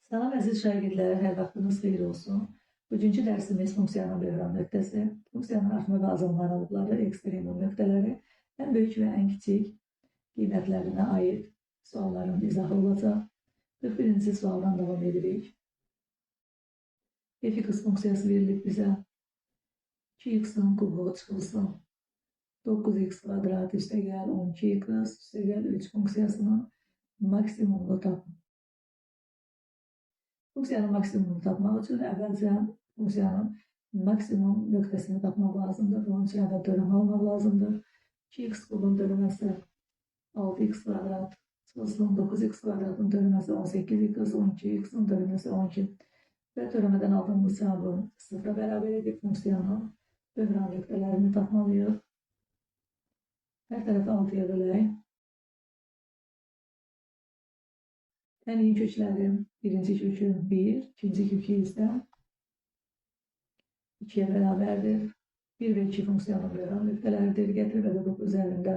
Salam əziz şagirdlər, hər vaxtınız xeyir olsun. Bugünkü dərsimiz funksiyanın böhran nöqtəsi, funksiyanın artma və azalma aralıqları, ekstremum nöqtələri, ən böyük və ən kiçik qiymətlərinə aid sualların izahı olacaq. 41-ci sualdan davam edirik. F(x) funksiyası verilib bizə 2x-in kubu çıxılsın 9x kvadrat üstəgəl 12x üstəgəl 3 funksiyasının maksimumunu tapın. Funksiyanın maksimumunu tapmaq üçün əvvəlcə funksiyanın maksimum nöqtəsini tapmaq lazımdır. Bunun üçün əvvəl törəmə almaq lazımdır. 2x kubun törəməsi 6x kvadrat çıxılsın 9x kvadratın törəməsi 18x, 12x'in törəməsi 12 və törəmədən aldığımız cavabı 0-a bərabər edib funksiyanın böhran nöqtələrini tapmalıyıq. Hər tərəfi 6-ya bölək. Təliyin kökləri birinci kökü 1, ikinci kökü isə 2-yə bərabərdir. 1 və 2 funksiyanın böhran nöqtələridir. Gətirib ədəd üzərində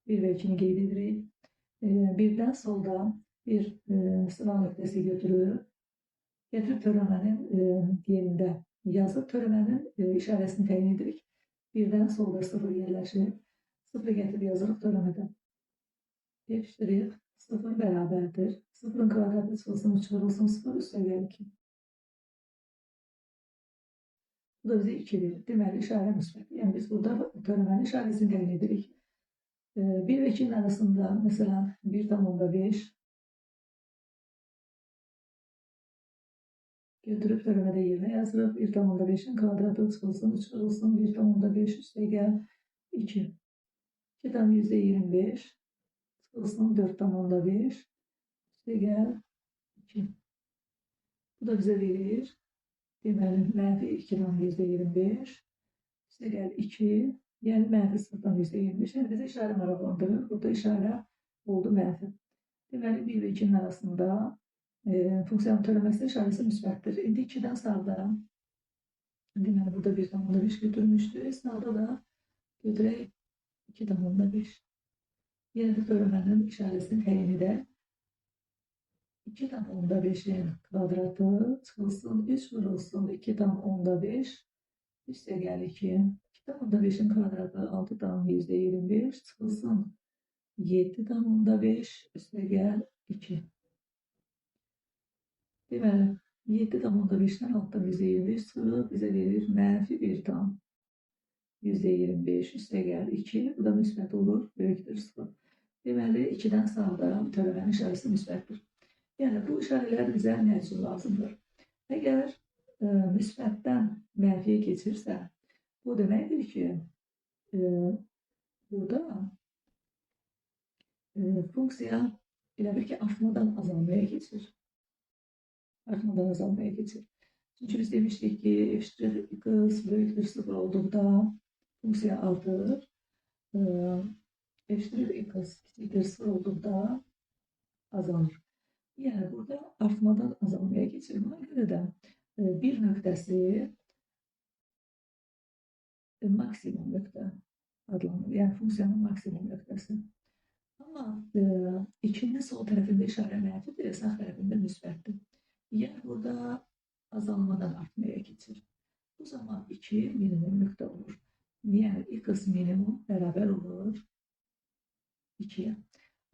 1 və 2-ni qeyd edirik. Birdən solda bir sınav nöqtəsi götürür. Gətirib törəmənin yerində yazıb törəmənin işarəsini təyin edirik. Birdən solda 0 yerləşir. 0 gətirib yazırıq törəmədən. F' 0 bərabərdir. 0-ın kvadratı çıxılsın, çıxırılsın 0 üstəgəl 2. Bu da bizə 2 verir. Deməli, işarə müsbət. Yəni, biz burada törəmənin işarəsini təyin edirik. 1 və 2-nin arasında, məsələn, 1,5 götürüb törəmədə yerinə yazırıq. 1,5-in kvadratı çıxılsın, çıxırılsın 1,5 üstəgəl 2. 2,25 çıxılsın 4,5 üstəgəl 2. Bu da bizə verir. Deməli, mənfi 2,25 üstəgəl 2, yəni mənfi 0,25. Yəni, bizə işarə maraqlandırır. Burada işarə oldu mənfi. Deməli, 1 və 2-nin arasında funksiyanın törəməsinin işarəsi müsbətdir. İndi 2-dən sağda, deməli, burada 1,5 götürmüşdür. Sağda da götürək 2,5. Yenə də törəmənin işarəsini təyin edək. 2,5-in kvadratı çıxılsın, 3 vurulsun 2,5 üstəgəl 2. 2,5-in kvadratı 6,25 çıxılsın 7,5 üstəgəl 2. Deməli, 7,5-dən 6,25 çıxılır, bizə verir mənfi 1,25 üstəgəl 2. Bu da müsbət olur, böyükdür 0. Deməli, 2-dən sağda törəmənin işarəsi müsbətdir. Yəni, bu işarələr bizə nə üçün lazımdır? Əgər müsbətdən mənfiyə keçirsə, bu deməkdir ki, burada funksiya elə bir ki, artmadan azalmaya keçir. Artmadan azalmaya keçir. Çünki biz demişdik ki, f'(x) böyükdür 0 olduqda funksiya artır. F'(x) kiçikdir 0 olduqda azalır. Yəni, burada artmadan azalmaya keçir. Buna görə də bir nöqtəsi maksimum nöqtə adlanır. Yəni, funksiyanın maksimum nöqtəsi. Amma 2-nin sol tərəfində işarə mənfidir, sağ tərəfində müsbətdir. Yəni, burada azalmadan artmaya keçir. Bu zaman 2 minimum nöqtə olur. Yəni, x minimum bərabər olur 2-yə.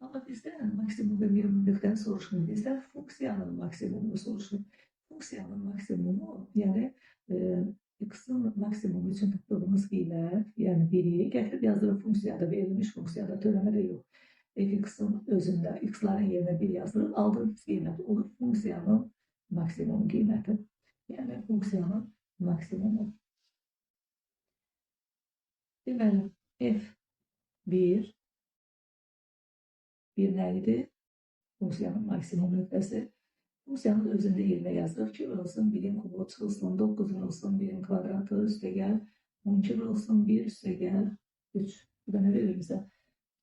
Amma bizdən maksimum və minimum nöqtəni soruşmur. Bizdən funksiyanın maksimumunu soruşur. Funksiyanın maksimumu, yəni x-in maksimumu üçün tutduğumuz qiymət, yəni 1-i gətirib yazılır funksiyada, verilmiş funksiyada, törəmədə yox. F(x)-in özündə x-ların yerinə 1 yazılır, aldığımız qiymət olur funksiyanın maksimum qiyməti. Yəni, funksiyanın maksimumu. Deməli, f1 nə idi? Funksiyanın maksimum nöqtəsi. Funksiyanın özündə yerinə yazırıq ki, vurulsun 1-in kubu çıxılsın, 9 vurulsun 1-in kvadratı üstəgəl 12 vurulsun 1 üstəgəl 3. Bu da nə verir bizə?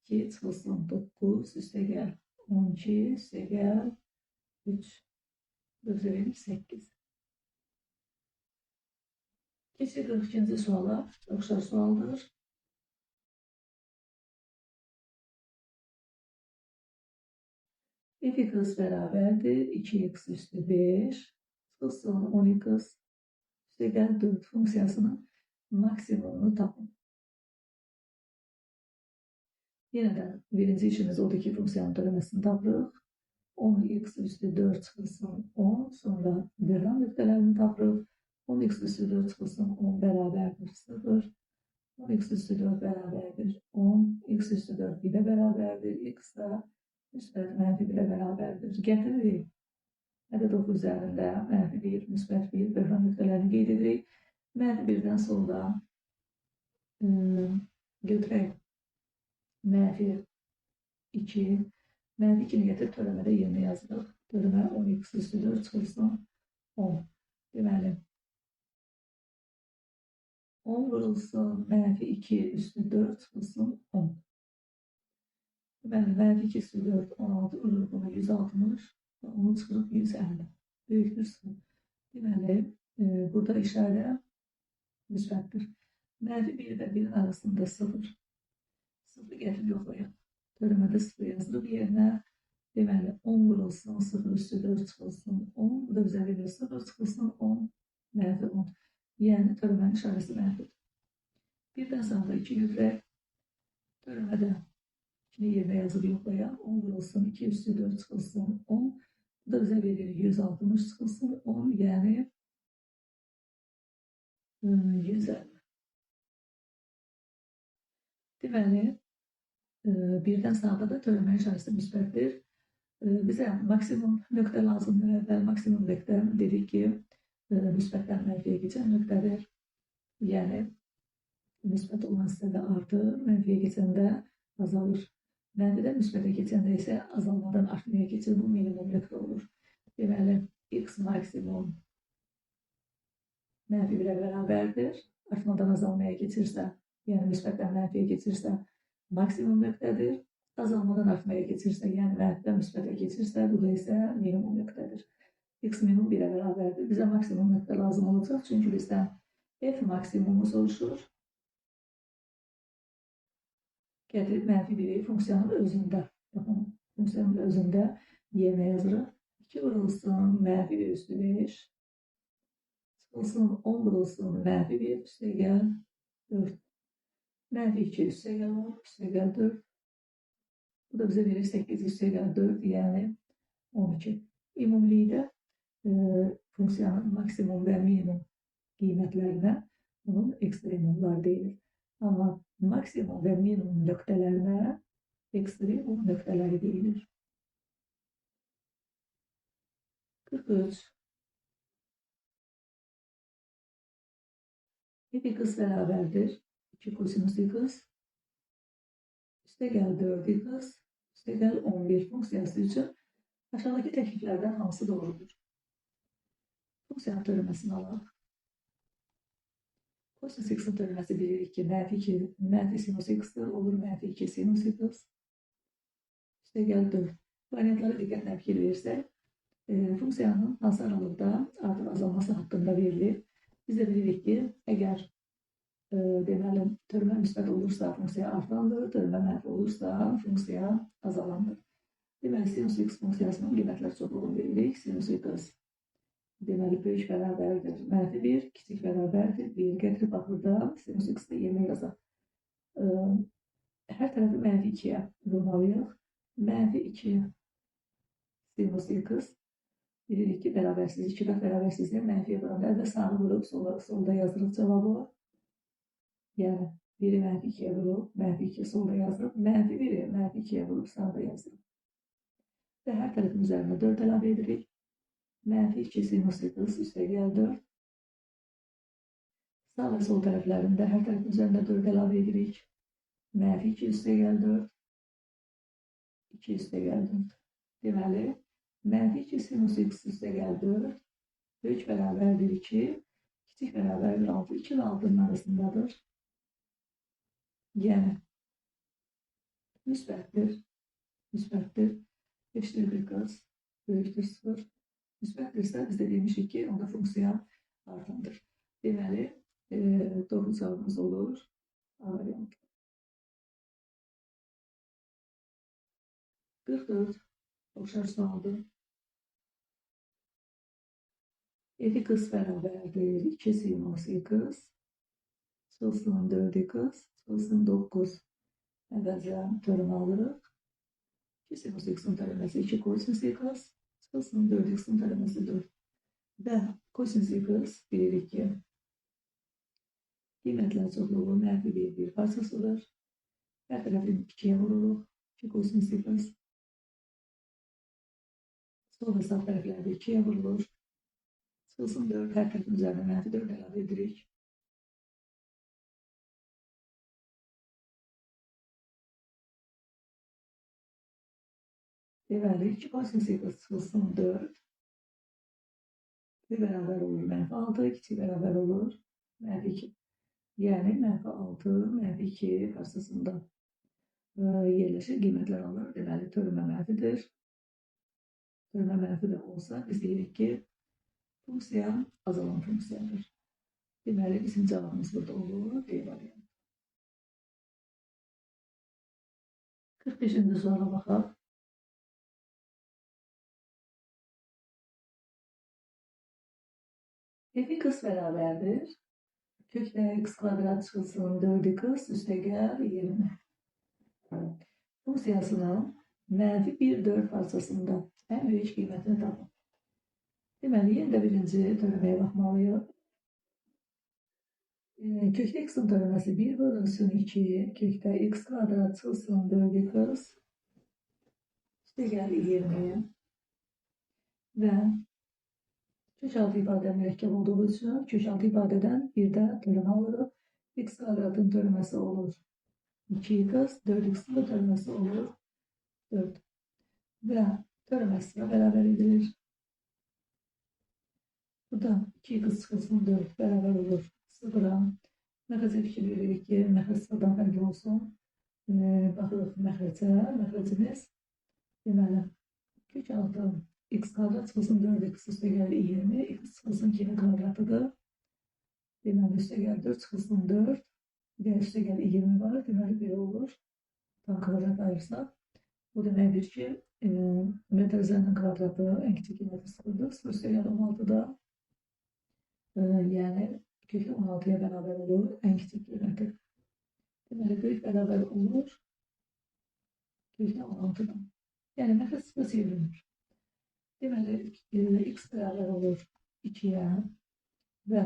2 çıxılsın 9 üstəgəl 12 üstəgəl 3. Bu da bizə verir 8. Keçək 42-ci suala. Oxşar sualdır. f(x) bərabərdir 2x üstü 5 çıxılsın 10x üstəgəl 4 funksiyasının maksimumunu tapın. Yenə də birinci işimiz odur ki, funksiyanın törəməsini tapırıq. 10x üstü 4 çıxılsın 10, sonra böhran nöqtələrini tapırıq. 10x üstü 4 çıxılsın 10 bərabərdir 0. 10x üstü 4 bərabərdir 10. X üstü 4 1-ə bərabərdir. X da müsbət mənfi 1-ə bərabərdir. Gətiririk. Ədəd oxu üzərində mənfi 1, müsbət 1 böhran nöqtələrini qeyd edirik. Mənfi 1-dən sonra götürək. Mənfi 2. Mənfi 2-ni gətirib törəmədə yerinə yazırıq. Törəmə 10x üstü 4 çıxılsın 10. Deməli, 10 vurulsun mənfi 2 üstü 4 çıxılsın 10. Deməli, mənfi 2 üstü 4 16 vurur buna 160 və 10 çıxırıq 150. Böyükdür 0. Deməli, burada işarə müsbətdir. Mənfi 1 və 1-in arasında 0. 0 gətirib yoxlayaq. Törəmədə 0 yazırıq yerinə. Deməli, 10 vurulsun 0 üstü 4 çıxılsın 10. Bu da bizə verir 0 çıxılsın 10. Mənfi 10. Yəni, törəmənin işarəsi mənfidir. Birdən sonra 2 götürək. Törəmədə 2-ni yerinə yazıb yoxlayaq. 10 vurulsun 2 üstü 4 çıxılsın 10. Bu da bizə verir 160 çıxılsın 10. Yəni, 150. Deməli, birdən sağda da törəmənin işarəsi müsbətdir. Bizə maksimum nöqtə lazımdır. Əvvəl maksimum nöqtə dedik ki, müsbətdən mənfiyə keçən nöqtədir. Yəni, müsbət olan hissədə artır, mənfiyə keçəndə azalır. Mənfidən müsbətə keçəndə isə azalmadan artmaya keçir. Bu minimum nöqtə olur. Deməli, x maksimum mənfi 1-ə bərabərdir. Artmadan azalmaya keçirsə, yəni müsbətdən mənfiyə keçirsə, maksimum nöqtədir. Azalmadan artmaya keçirsə, yəni mənfidən müsbətə keçirsə, bu da isə minimum nöqtədir. X minimum 1-ə bərabərdir. Bizə maksimum nöqtə lazım olacaq, çünki bizdən f maksimumu soruşur. Gətirib mənfi 1-i funksiyanın özündə, baxın, funksiyanın özündə yerinə yazırıq. 2 vurulsun mənfi 1 üstü 5, çıxılsın 10 vurulsun mənfi 1 üstəgəl 4. Mənfi 2 üstəgəl 10 üstəgəl 4. Bu da bizə verir 8 üstəgəl 4, yəni 12. Ümumilikdə funksiyanın maksimum və minimum qiymətlərinə bunun ekstremumlar deyilir. Amma maksimum və minimum nöqtələrinə ekstremum nöqtələri deyilir. 43. f(x) bərabərdir 2 kosinus x üstəgəl 4x üstəgəl 11 funksiyası üçün aşağıdakı təkliflərdən hansı doğrudur? Funksiyanın törəməsini alaq. Kosinus x-in törəməsi bilirik ki, mənfi sinus x-dir, olur mənfi 2 sinus x üstəgəl 4. Variantlara diqqətlə fikir versək, funksiyanın hansı aralıqda artıq azalması haqqında verilir. Biz də bilirik ki, əgər deməli, törəmə müsbət olursa, funksiya artandır, törəmə mənfi olursa, funksiya azalandır. Deməli, sinus x funksiyasının qiymətlər çoxluğunu veririk. Sinus x deməli, böyük bərabərdir mənfi 1, kiçik bərabərdir 1. Gətirib burada sinus x-də yerinə yazaq. Hər tərəfi mənfi 2-yə vurmalıyıq. Mənfi 2 sinus x bilirik ki, bərabərsizlik, 2 qat bərabərsizliyə mənfiyə vuranda əvvəl sağı vurub, solda yazırıq cavabı. Yəni, 1-i mənfi 2-yə vurub, mənfi 2 solda yazırıq, mənfi 1-i mənfi 2-yə vurub, sağda yazırıq. Və hər tərəfin üzərində 4 əlavə edirik. Mənfi 2 sinus x üstəgəl 4. Sağ və sol tərəflərində hər tərəfin üzərində 4 əlavə edirik. Mənfi 2 üstəgəl 4. 2 üstəgəl 4. Deməli, mənfi 2 sinus x üstəgəl 4. Böyük bərabərdir 2. Kiçik bərabərdir 6. 2 və 6-nın arasındadır. Yəni, müsbətdir. Müsbətdir. Eşitdir bir qaz. Böyükdür 0. Müsbətdirsə, biz də demişik ki, onda funksiya artandır. Deməli, doğru cavabımız olur. A variantı. 44. Oxşar sualdır. F(x) bərabərdir 2 sinus x çıxılsın 4x çıxılsın 9 əvəzə törümü alırıq. 2 sinus x-in tərəməsi 2 kosinus x çıxılsın 4x-in tərəməsi 4 və kosinus x bilirik ki qiymətlər çoxluğu mənfi bir parçasıdır. Hər tərəfini 2-yə vururuq. 2 kosinus x sol və sağ tərəflərdə 2-yə vurulur. Çıxılsın 4, hər tərəfin üzərinə mənfi 4 əlavə edirik. Deməli, 2 kosinus x çıxılsın 4 bir bərabər olur mənfi 6, kiçik bərabər olur mənfi 2. Yəni, mənfi 6, mənfi 2 qarsısında yerləşir, qiymətlər alır. Deməli, törümə mənfidir. Törümə mənfi də olsa, biz deyirik ki, funksiya azalan funksiyadır. Deməli, bizim cavabımız burada olur, D variantı. 45-ci suala baxaq. F(x) bərabərdir. Kökdə x kvadrat çıxılsın 4x üstəgəl 20. Funksiyasının mənfi 1, 4 parçasında ən böyük qiymətini tapın. Deməli, yenə də birinci törəməyə baxmalıyıq. Kökdə x-in törəməsi 1 bölünsün 2, kökdə x kvadrat çıxılsın 4x üstəgəl 20 və kök altı ifadə mürəkkəb olduğu üçün kök altı ifadədən bir də törəmə alırıq. X kvadratın törəməsi olur 2x, 4x-in də törəməsi olur 4 və törəməsi bərabər edilir. Burada 2x çıxılsın 4 bərabər olur 0-a. Məxrəcə fikir veririk ki, məxrəc 0-dan fərqli olsun. Baxırıq məxrəcə, məxrəcimiz deməli kök altı x kvadrat çıxılsın 4x üstəgəl 20, x çıxılsın 2-nin kvadratıdır. Deməli, üstəgəl 4 çıxılsın 4 və üstəgəl 20 var. Deməli, belə olur. Tam kvadrat ayırsaq. Bu deməkdir ki, metrizənin kvadratı ən kiçik qiyməti 0-dır. 0 üstəgəl 16-da, yəni kökdə 16-ya bərabər olur ən kiçik qiyməti. Deməli, böyük bərabər olur kökdə 16-da. Yəni, məxrəc 0 çevrilir. Deməli, x bərabər olur 2-yə və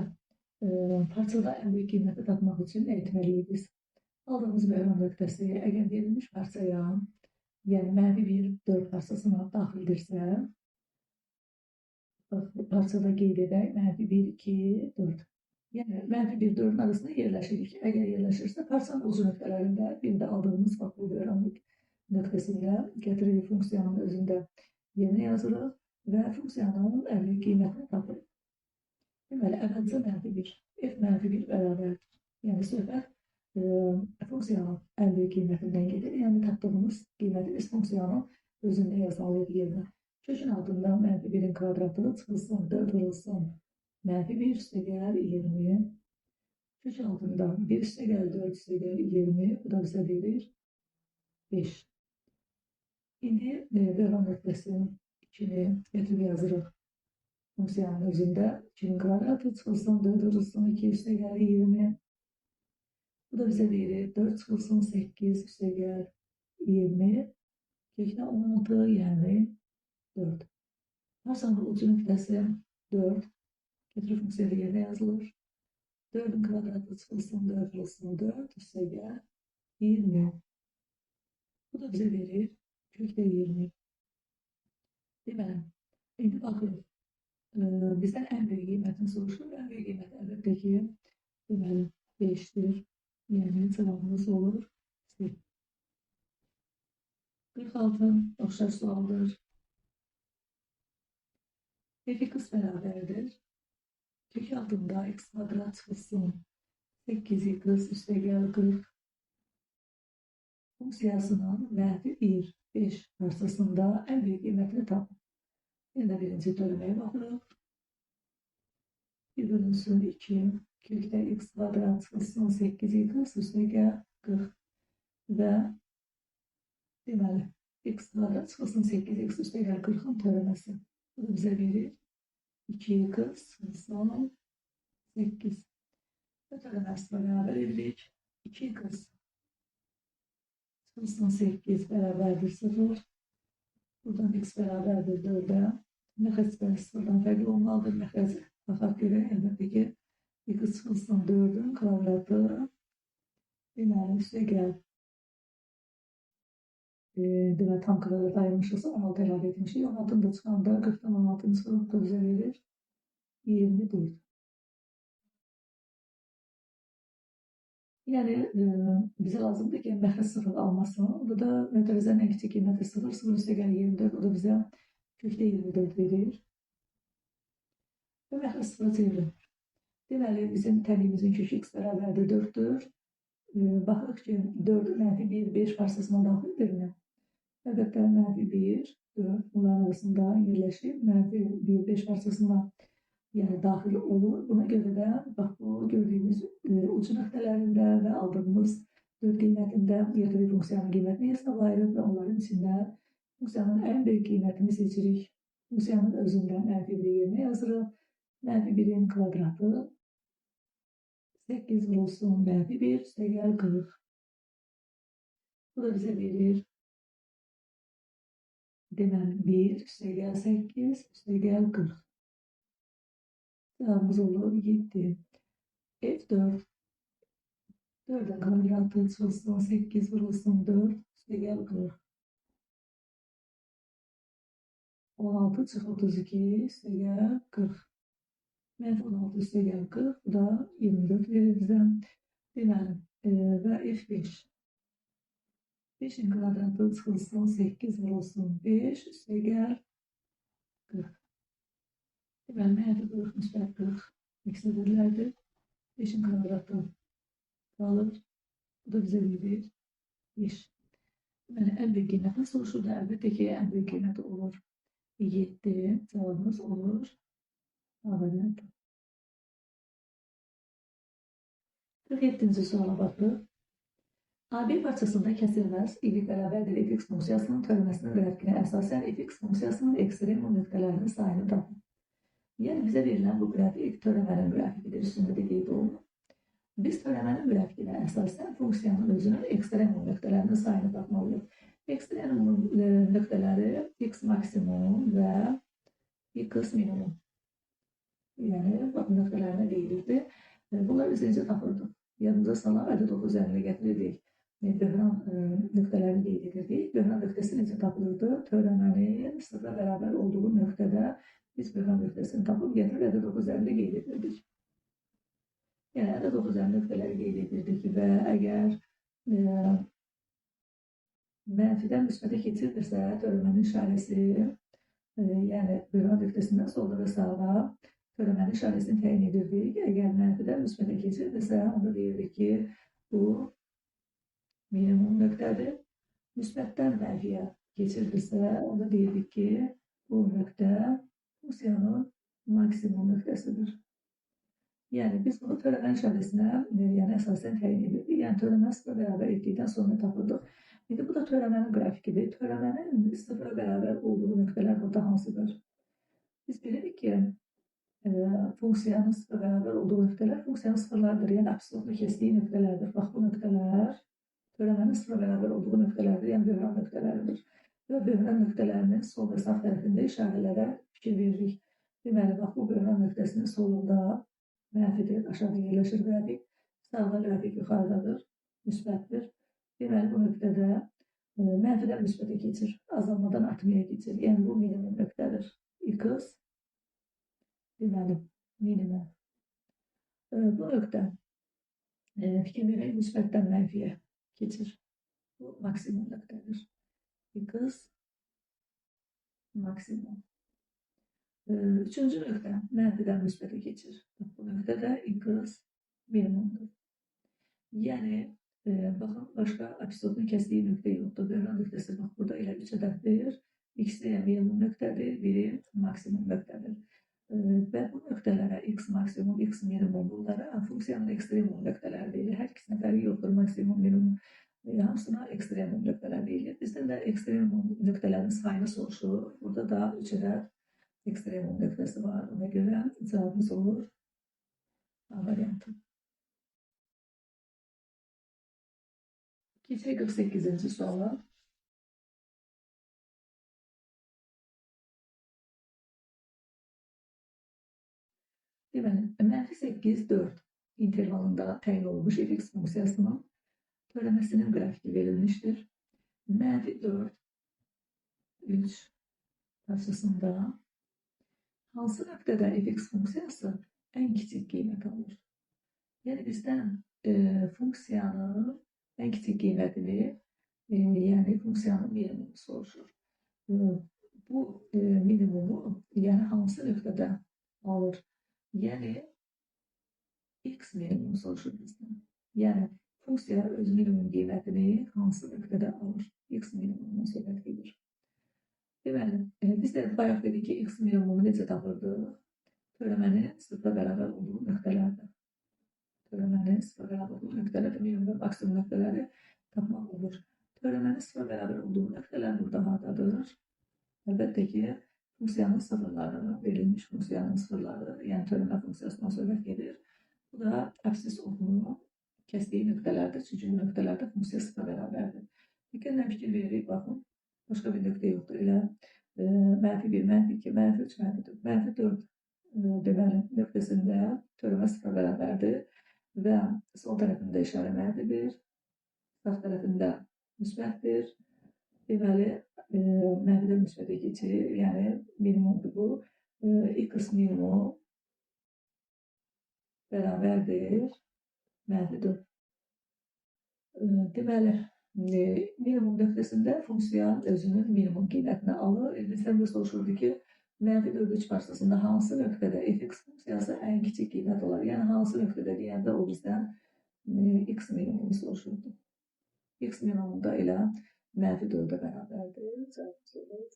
parçada ən böyük qiyməti tapmaq üçün nə etməliyik biz? Aldığımız böhran nöqtəsi əgər verilmiş parçaya, yəni mənfi 1, 4 parçasına daxildirsə, parçada qeyd edək, mənfi 1, 2, 4. Yəni, mənfi 1, 4-ün arasında yerləşirik. Əgər yerləşirsə, parçanın ucu nöqtələrində bir də aldığımız bu böhran nöqtəsində gətiririk funksiyanın özündə yerinə yazırıq və funksiyanın ən böyük qiymətini tapırıq. Deməli, əvvəlcə mənfi 1, f mənfi 1 bərabərdir. Yəni, söhbət funksiyanın ən böyük qiymətindən gedir. Yəni, tapdığımız qiyməti biz funksiyanın özündə yazmalıyıq yerinə. Kökün altında mənfi 1-in kvadratı çıxılsın 4 vurulsun mənfi 1 üstəgəl 20. Kök altında 1 üstəgəl 4 üstəgəl 20. Bu da bizə verir 5. İndi böhran nöqtəsinin 2-ni gətirib yazırıq. Funksiyanın özündə 2-nin kvadratı çıxılsın 4 vurulsun 2 üstəgəl 20. Bu da bizə verir 4 çıxılsın 8 üstəgəl 20. Kökdə 16, yəni 4. Parçanın ucu nöqtəsi 4. Gətirib funksiyada yerinə yazılır. 4-ün kvadratı çıxılsın 4 vurulsun 4 üstəgəl 20. Bu da bizə verir kökdə 20. Deməli, indi baxırıq. Bizdən ən böyük qiymətini soruşur. Ən böyük qiymət əlbəttə ki, deməli 5-dir. Yəni, cavabımız olur C. 46 oxşar sualdır. F(x) bərabərdir. Kök altında x kvadrat çıxılsın 8x üstəgəl 40 funksiyasının mənfi 1, 5 parçasında ən böyük qiymətini tapın. Yenə birinci törəməyə baxırıq. 1 bölünsün 2, kökdə x kvadrat çıxılsın 8x üstəgəl 40 və deməli, x kvadrat çıxılsın 8x üstəgəl 40-ın törəməsi. Bu da bizə verir 2x çıxılsın 8. Və törəməsi bərabər edirik. 2x çıxılsın 8 bərabərdir 0. Buradan x bərabərdir 4-ə. Məxəc sıfırdan fərqli olmalıdır. Məxəc baxaq görək. Əlbəttə ki, x çıxılsın 4-ün kvadratı deməli üstəgəl deməli tam kvadrat ayırmışızsa 16 əlavə etmişik. 16-nı da çıxanda 40-dan 16-nı çıxırıq da bizə verir 24. Yəni bizə lazımdır ki, məxrəc 0 almasın. Bu da mötərizənin ən kiçik qiyməti 0, 0 üstəgəl 24. O da bizə kökdə 24 verir. Və məxrəc 0-a çevrilir. Deməli, bizim təliğimizin kökü x bərabərdir 4-dür. Baxırıq ki, 4 mənfi 1, 5 parçasına daxildirmi? Əlbəttə, mənfi 1, 4 bunların arasında yerləşib, mənfi 1, 5 parçasına yəni daxil olur. Buna görə də, bax bu gördüyümüz ucu nöqtələrində və aldığımız 4 qiymətində YTV funksiyanın qiymətini hesablayırıq və onların içində funksiyanın ən böyük qiymətini seçirik. Funksiyanın özündən mənfi 1-i yerinə yazırıq. Mənfi 1-in kvadratı 8 vurulsun mənfi 1 üstəgəl 40. Bu da bizə verir. Deməli 1 üstəgəl 8 üstəgəl 40. Cevabımız olur 7. F4. 4'ün kvadratı çıxılsın 8 vurulsun 4 üstəgəl 40. 16 çıx 32 üstəgəl 40. Mənfi 16 üstəgəl 40. Bu da 24 verir bizə. Deməli və F5. 5'in kvadratı çıxılsın 8 vurulsun 5 üstəgəl 40. Deməli, mənfi 40 müsbət 40 x edirlərdir. 5'in kvadratı qalır. Bu da bizə verir 5. Deməli, ən böyük qiymətini soruşur da, əlbəttə ki, ən böyük qiyməti olur 7. Cavabımız olur A variantı. 47-ci suala baxırıq. AB parçasında kəsilməz y bərabərdir fx funksiyasının törəməsinin qrafikinə əsasən fx funksiyasının ekstremum nöqtələrinin sayını tapın. Yəni bizə verilən bu qrafik törəmənin qrafikidir, üstündə də qeyd olunur. Biz törəmənin grafikinə əsasən funksiyanın özünün ekstremum nöqtələrinin sayını tapmalıyıq. Ekstremum nöqtələri x maksimum və x minimum. Yəni, baxın nöqtələrinə deyilirdi. Bunları biz necə tapırdıq? Yanımıza salan ədəd 9 üzərində gətirirdik. Böhran nöqtələrini qeyd edirdik. Böhran nöqtəsi necə tapılırdı? Törəmənin sıfıra bərabər olduğu nöqtədə biz böhran nöqtəsini tapıb gətirir ədəd 9 üzərində qeyd edirdik. Yəni, ədəd 9 üzərində nöqtələri qeyd edirdik və əgər mənfidən müsbətə keçirdirsə, törəmənin işarəsi, yəni böhran nöqtəsindən solda və sağda törəmənin işarəsini təyin edirdik. Əgər mənfidən müsbətə keçirdirsə, onda deyirdik ki, bu minimum nöqtədir. Müsbətdən mənfiyə keçirdirsə, onda deyirdik ki, bu nöqtə funksiyanın maksimum nöqtəsidir. Yəni, biz bunu törəmə işarəsinə əsasən təyin edirdik. Yəni, törəmə sıfıra bərabər etdikdən sonra tapırdıq. İndi bu da törəmənin qrafikidir. Törəmənin sıfıra bərabər olduğu nöqtələr burada hansıdır? Biz bilirik ki, funksiyanın sıfıra bərabər olduğu nöqtələr funksiyanın sıfırlardır. Yəni, absolutlu kəsdiyi nöqtələrdir. Bax, bu nöqtələr törəmənin sıfıra bərabər olduğu nöqtələrdir. Yəni, böhran nöqtələridir. Və böhran nöqtələrinin sol və sağ tərəfində işarələrə fikir veririk. Deməli, bax, bu böhran nöqtəsinin solunda mənfidir, aşağı yerləşir qrafik. Sağda qrafik yuxarıdadır, müsbətdir. Deməli, bu nöqtədə mənfidən müsbətə keçir, azalmadan artmaya keçir. Yəni, bu minimum nöqtədir. X, deməli, minimum. Bu nöqtə fikir verək, müsbətdən mənfiyə keçir. Bu maksimum nöqtədir. X, maksimum. Üçüncü nöqtə mənfidən müsbətə keçir. Bu nöqtədə X minimumdur. Yəni, baxın, başqa apsisotun kəsdiyi nöqtə yoxdur. Böhran nöqtəsi, bax, burada elə 3 ədəddir. X-də minimum nöqtədir, biri maksimum nöqtədir. Və bu nöqtələrə X maksimum, X minimum bunlara funksiyanın ekstremum nöqtələri deyilir. Hər ikisinin fərqi yoxdur, maksimum, minimum. hamısına ekstremum nöqtələr deyilir. Bizdən də ekstremum nöqtələrin sayını soruşur. Burada da 3 ədəd ekstremum nöqtəsi var. Ona görə cavabımız olur A variantı. Keçək 48-ci suala. Deməli, -8, 4 intervalında təyin olunmuş fx funksiyasının törəməsinin qrafiki verilmişdir. -4, 3 parçasında hansı nöqtədə fx funksiyası ən kiçik qiymət alır? Yəni bizdən funksiyanın ən kiçik qiymətini, yəni funksiyanın minimumu soruşur. Bu minimumu, yəni hansı nöqtədə alır? Yəni x minimumu soruşur bizdən. Yəni funksiya öz minimum qiymətini hansı nöqtədə alır? X minimumundan söhbət gedir. Deməli, biz də bayaq dedik ki, x minimumu necə tapırdıq? Törəmənin sıfıra bərabər olduğu nöqtələrdə. Törəmənin sıfıra bərabər olduğu nöqtələrdə minimum və maksimum nöqtələri tapmaq olur. Törəmənin sıfıra bərabər olduğu nöqtələr burada hardadır? Əlbəttə ki, funksiyanın sıfırları, verilmiş funksiyanın sıfırları, yəni törəmə funksiyasından söhbət gedir. Bu da absis oxunu kəsdiyi nöqtələrdir. Çünki bu nöqtələrdə funksiya sıfıra bərabərdir. Diqqətlə fikir veririk, baxın. Başqa bir nöqtə yoxdur. Elə -1, -2, -3, -4, -4 deməli nöqtəsində törəmə sıfıra bərabərdir və sol tərəfində işarə mənfidir, sağ tərəfində müsbətdir. Deməli, mənfidən müsbətə keçir, yəni minimumdur bu. X minimum bərabərdir -4. Deməli, minimum nöqtəsində funksiya özünün minimum qiymətini alır. Bizdən də soruşurdu ki, -4 parçasında hansı nöqtədə fx funksiyası ən kiçik qiymət olar? Yəni hansı nöqtədə deyəndə o bizdən x minimumu soruşurdu. X minimumu da elə -4-ə bərabərdir. Cavabımız olur.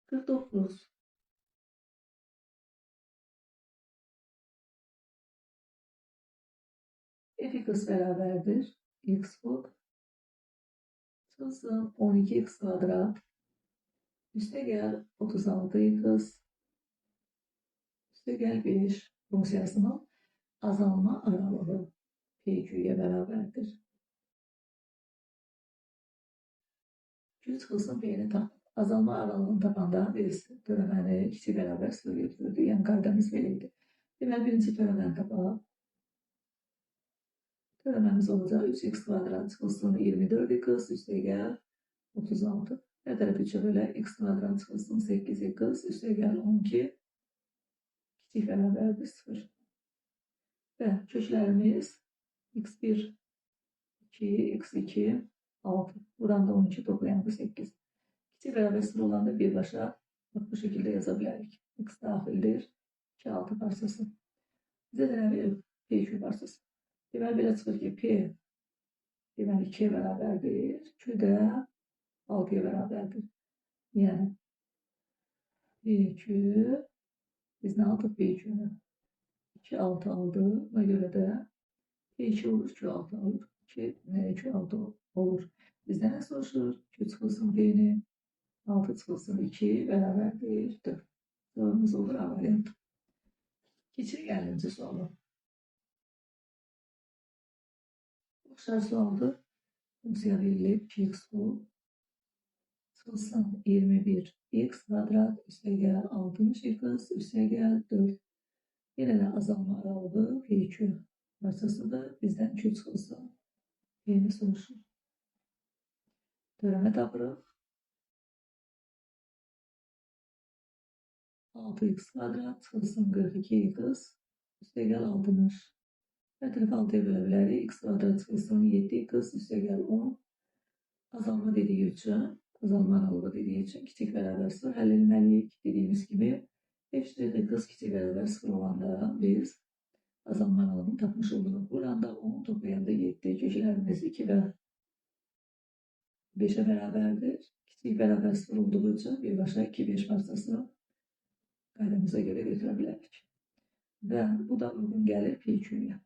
-49. Fx bərabərdir x kub çıxılsın 12x kvadrat üstəgəl 36x üstəgəl 5 funksiyasının azalma aralığı PQ-yə bərabərdir. Q çıxılsın P-ni tapın. Azalma aralığını tapanda biz törəməni kiçik bərabər sıfır götürürdük. Yəni qaydamız belə idi. Deməli, birinci törəməni tapaq. Törəməmiz olacaq 3x kvadrat çıxılsın 24x üstəgəl 36. Hər tərəf 3-ə bölə x kvadrat çıxılsın 8x üstəgəl 12 kiçik bərabərdir 0. Və köklərimiz x1, 2, x2, 6. Buradan da 12 toplayanda 8. Kiçik bərabər 0 olanda birbaşa bu şəkildə yaza bilərik. X daxildir 2, 6 parçası. Bizə də nə verir? PQ parçası. Deməli, belə çıxır ki, P deməli 2-yə bərabərdir. Q də 6-ya bərabərdir. Yəni, PQ biz nə aldıq PQ-nü? 2, 6 aldıq. Buna görə də P2 olur, Q6 olur. Q6 olur. Bizdə nə soruşur? Q çıxılsın P-ni 6 çıxılsın 2 bərabərdir 4. Cavabımız olur A variantı. Keçirik 50-ci sualı. Oxşar sualdır. Funksiya verilib 2x kub çıxılsın 21x kvadrat üstəgəl 60x üstəgəl 4. Yenə də azalma aralığı PQ parçasıdır. Bizdən Q çıxılsın P-ni soruşur. Törəmə tapırıq. 6x kvadrat çıxılsın 42x üstəgəl 60. Hər tərəf 6-ya bölə bilərik. X kvadrat çıxılsın 7x üstəgəl 10. Azalma dediyi üçün, azalma aralığı dediyi üçün kiçik bərabər 0 həll etməliyik. Dediyimiz kimi, f(x) kiçik bərabər 0 olanda biz azalma aralığını tapmış oluruq. Burada 10 toplayanda 7. Köklərimiz 2 və 5'e bərabərdir. Kiçik bərabər 0 olduğu üçün birbaşa 2, 5 parçasını qaydamıza görə götürə bilərik. və bu da uyğun gəlir P2-yə.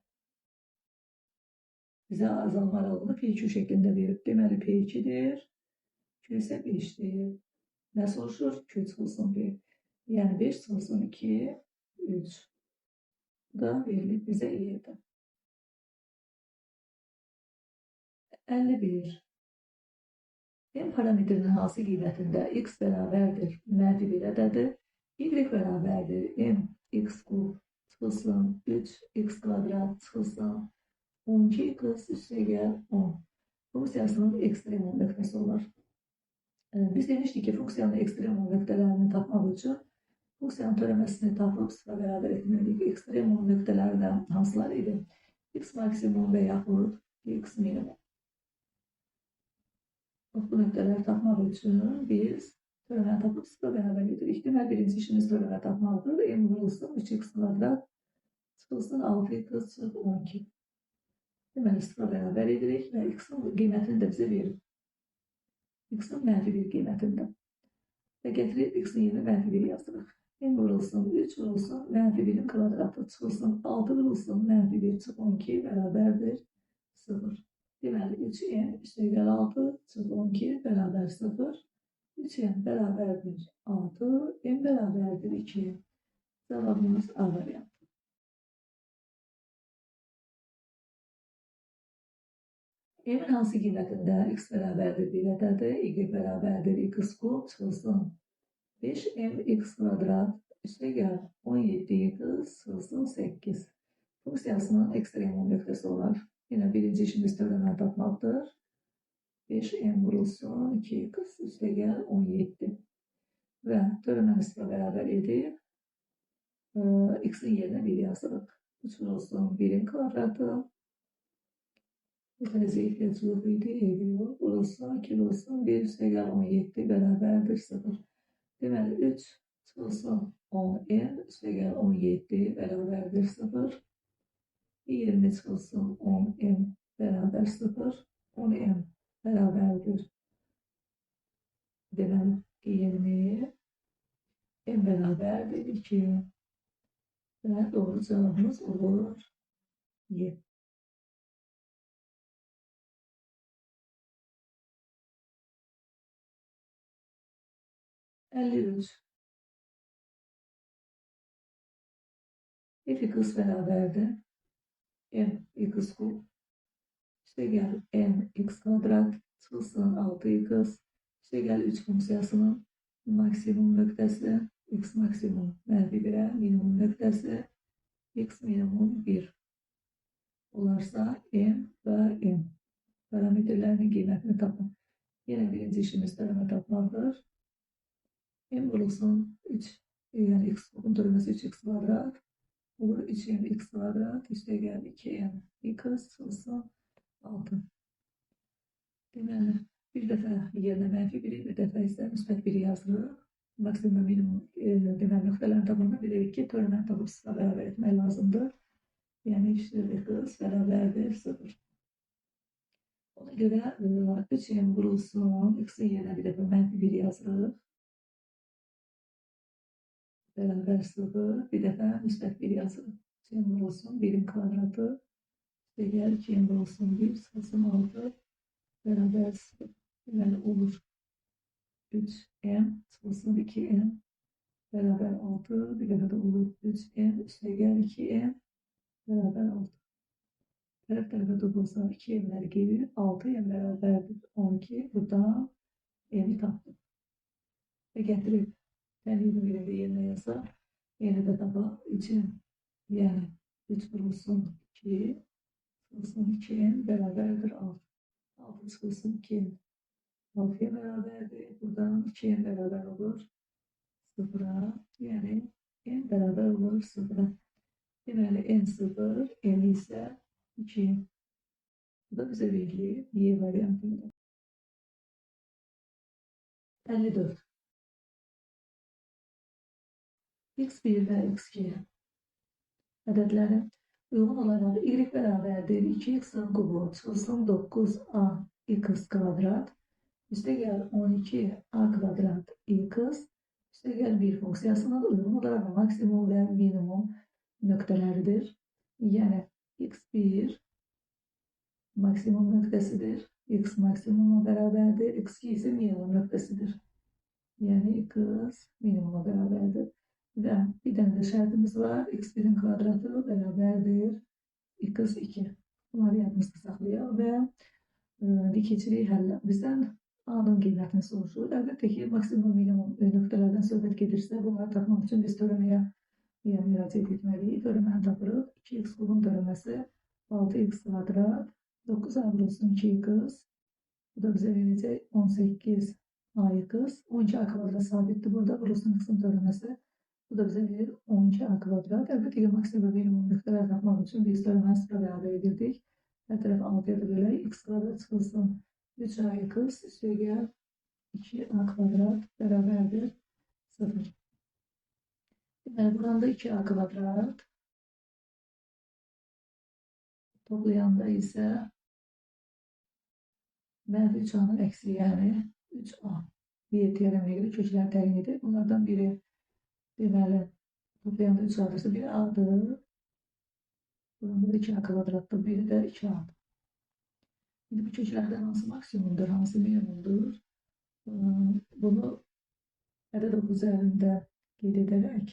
Bizə azalma aralığını P2 şəklində verib. Deməli, P2-dir, Q isə 5-dir. Nə soruşur? Q çıxılsın 1. Yəni 5 çıxılsın 2, 3. Bu da verilib bizə yerdə. 51. M parametrinin hansı qiymətində x bərabərdir, mənfi 1 ədədi, y bərabərdir, m x kub çıxılsın 3x kvadrat çıxılsın 12x üstəgəl 10 funksiyasının ekstremum nöqtəsi olar. Biz demişdik ki, funksiyanın ekstremum nöqtələrini tapmaq üçün funksiyanın törəməsini tapıb sıra bərabər etməliyik. Ekstremum nöqtələri də hansılar idi? X maksimum və yaxud x minimum. Bu nöqtələri tapmaq üçün biz törəməni tapıb sıra bərabər edirik. Deməli, birinci işimiz törəmə tapmaqdır. M vurulsun 3x kvadrat çıxılsın 6x çıxıb 12. Deməli, sıra bərabər edirik və x-in qiymətini də bizə verir. X-in mənfi 1 qiymətində. Və gətirib x-in yerinə mənfi 1 yazırıq. M vurulsun 3 vurulsun mənfi 1-in kvadratı çıxılsın 6 vurulsun mənfi 1 çıxıb 12 bərabərdir 0. Deməli, 3m üstəgəl 6 çıxıb 12 bərabər 0. 3m bərabərdir 6, m bərabərdir 2. Cavabımız A variantı. M hansı qiymətində x bərabərdir 1 ədədi, y bərabərdir x kub çıxılsın 5mx kvadrat üstəgəl 17x çıxılsın 8 funksiyasının ekstremum nöqtəsi olar. Yine birinci işimiz törəməni tapmaqdır. 5m vurulsun 2x üstəgəl 17 və törəməni sıra bərabər edib x-in yerinə 1 yazırıq. 3 vurulsun 1-in kvadratı bu zeytiyyətçilik idi, ev vurulsun 2 vurulsun 1 üstəgəl 17 bərabərdir 0. Deməli, 3 çıxılsın 10m üstəgəl 17 bərabərdir 0. 20 çıxılsın 10m bərabər 0. 10m bərabərdir. Deməli, 20 m bərabərdir 2. Və doğru cavabımız olur Y. F(x) bərabərdir m x kub üstəgəl n x kvadrat çıxılsın 6x üstəgəl 3 funksiyasının maksimum nöqtəsi x maksimum mənfi 1-ə, minimum nöqtəsi x minimum 1 olarsa m və m parametrlərinin qiymətini tapın. Yenə birinci işimiz törəmə tapmaqdır. M vurulsun 3, yəni x kubun törəməsi 3x kvadrat vur 3m x kvadrat üstəgəl 2m x çıxılsın 6. Deməli, bir dəfə yerinə mənfi 1, bir dəfə isə müsbət 1 yazırıq. Maksimum minimum deməli nöqtələrini tapanda bilirik ki, törəməni tapıb sıra bərabər etmək lazımdır. Yəni, x bərabərdir 0. Ona görə 3m vurulsun, x-in yerinə bir dəfə mənfi 1 yazırıq. Bərabər 0, bir dəfə müsbət 1 yazırıq. 3m vurulsun, 1-in kvadratı üstəgəl 2m vurulsun 1 çıxılsın 6 bərabər 0. Deməli, olur 3m çıxılsın 2m bərabər 6, bir dəfə də olur 3m üstəgəl 2m bərabər 6. Tərəf-tərəfə toplasa 2m'ləri gelir, 6m bərabərdir 12. Buradan m'i tapdım. Və gətirib tənliyin birində yerinə yazsa, yeni də tapa 3m, yəni 3 vurulsun 2, çıxılsın 2m bərabərdir 6. 6 çıxılsın 2m, 6'ya bərabərdir. Buradan 2m bərabər olur 0'a, yəni m bərabər olur 0'a. Deməli, n 0, m isə 2. Bu da bizə verilir Y variantında. 54. x1 və x2 ədədləri uyğun olaraq y bərabərdir 2x-in kubu çıxılsın 9a x kvadrat üstəgəl 12a kvadrat x üstəgəl 1 funksiyasının uyğun olaraq maksimum və minimum nöqtələridir. Yəni x1 maksimum nöqtəsidir. X maksimuma bərabərdir. X2 isə minimum nöqtəsidir. Yəni x minimuma bərabərdir. Və bir dənə də şərtimiz var. X1-in kvadratı bərabərdir x2. Bunları yadımızda saxlayaq və keçirik həllə. Bizdən A-nın qiymətini soruşur. Əlbəttə ki, maksimum minimum nöqtələrdən söhbət gedirsə, bunları tapmaq üçün biz törəməyə müraciət etməliyik. Törəməni tapırıq. 2x kubun törəməsi 6x kvadrat 9 vurulsun 2x. Bu da bizə verəcək 18 a(x). 12a kvadrat sabitdir burada. Vurulsun x-in törəməsi. Bu da bizə verir 12a kvadrat. Əlbəttə ki, maksimum minimum nöqtələr tapmaq üçün biz törəməni sıra bərabər edirdik. Hər tərəf 6-ya da bölək. X kvadrat çıxılsın 3a(x) üstəgəl 2a kvadrat bərabərdir 0. Deməli, buranda 2a kvadrat. Toplayanda isə mənfi 3a-nın əksi, yəni 3a. Bir teoremə görə köklər təyin edir. Bunlardan biri deməli, toplayanda 3a-dırsa biri a-dır. Buranda da 2a kvadratdır, biri də 2a-dır. İndi bu köklərdən hansı maksimumdur, hansı minimumdur? Bunu ədəd oxu üzərində qeyd edərək,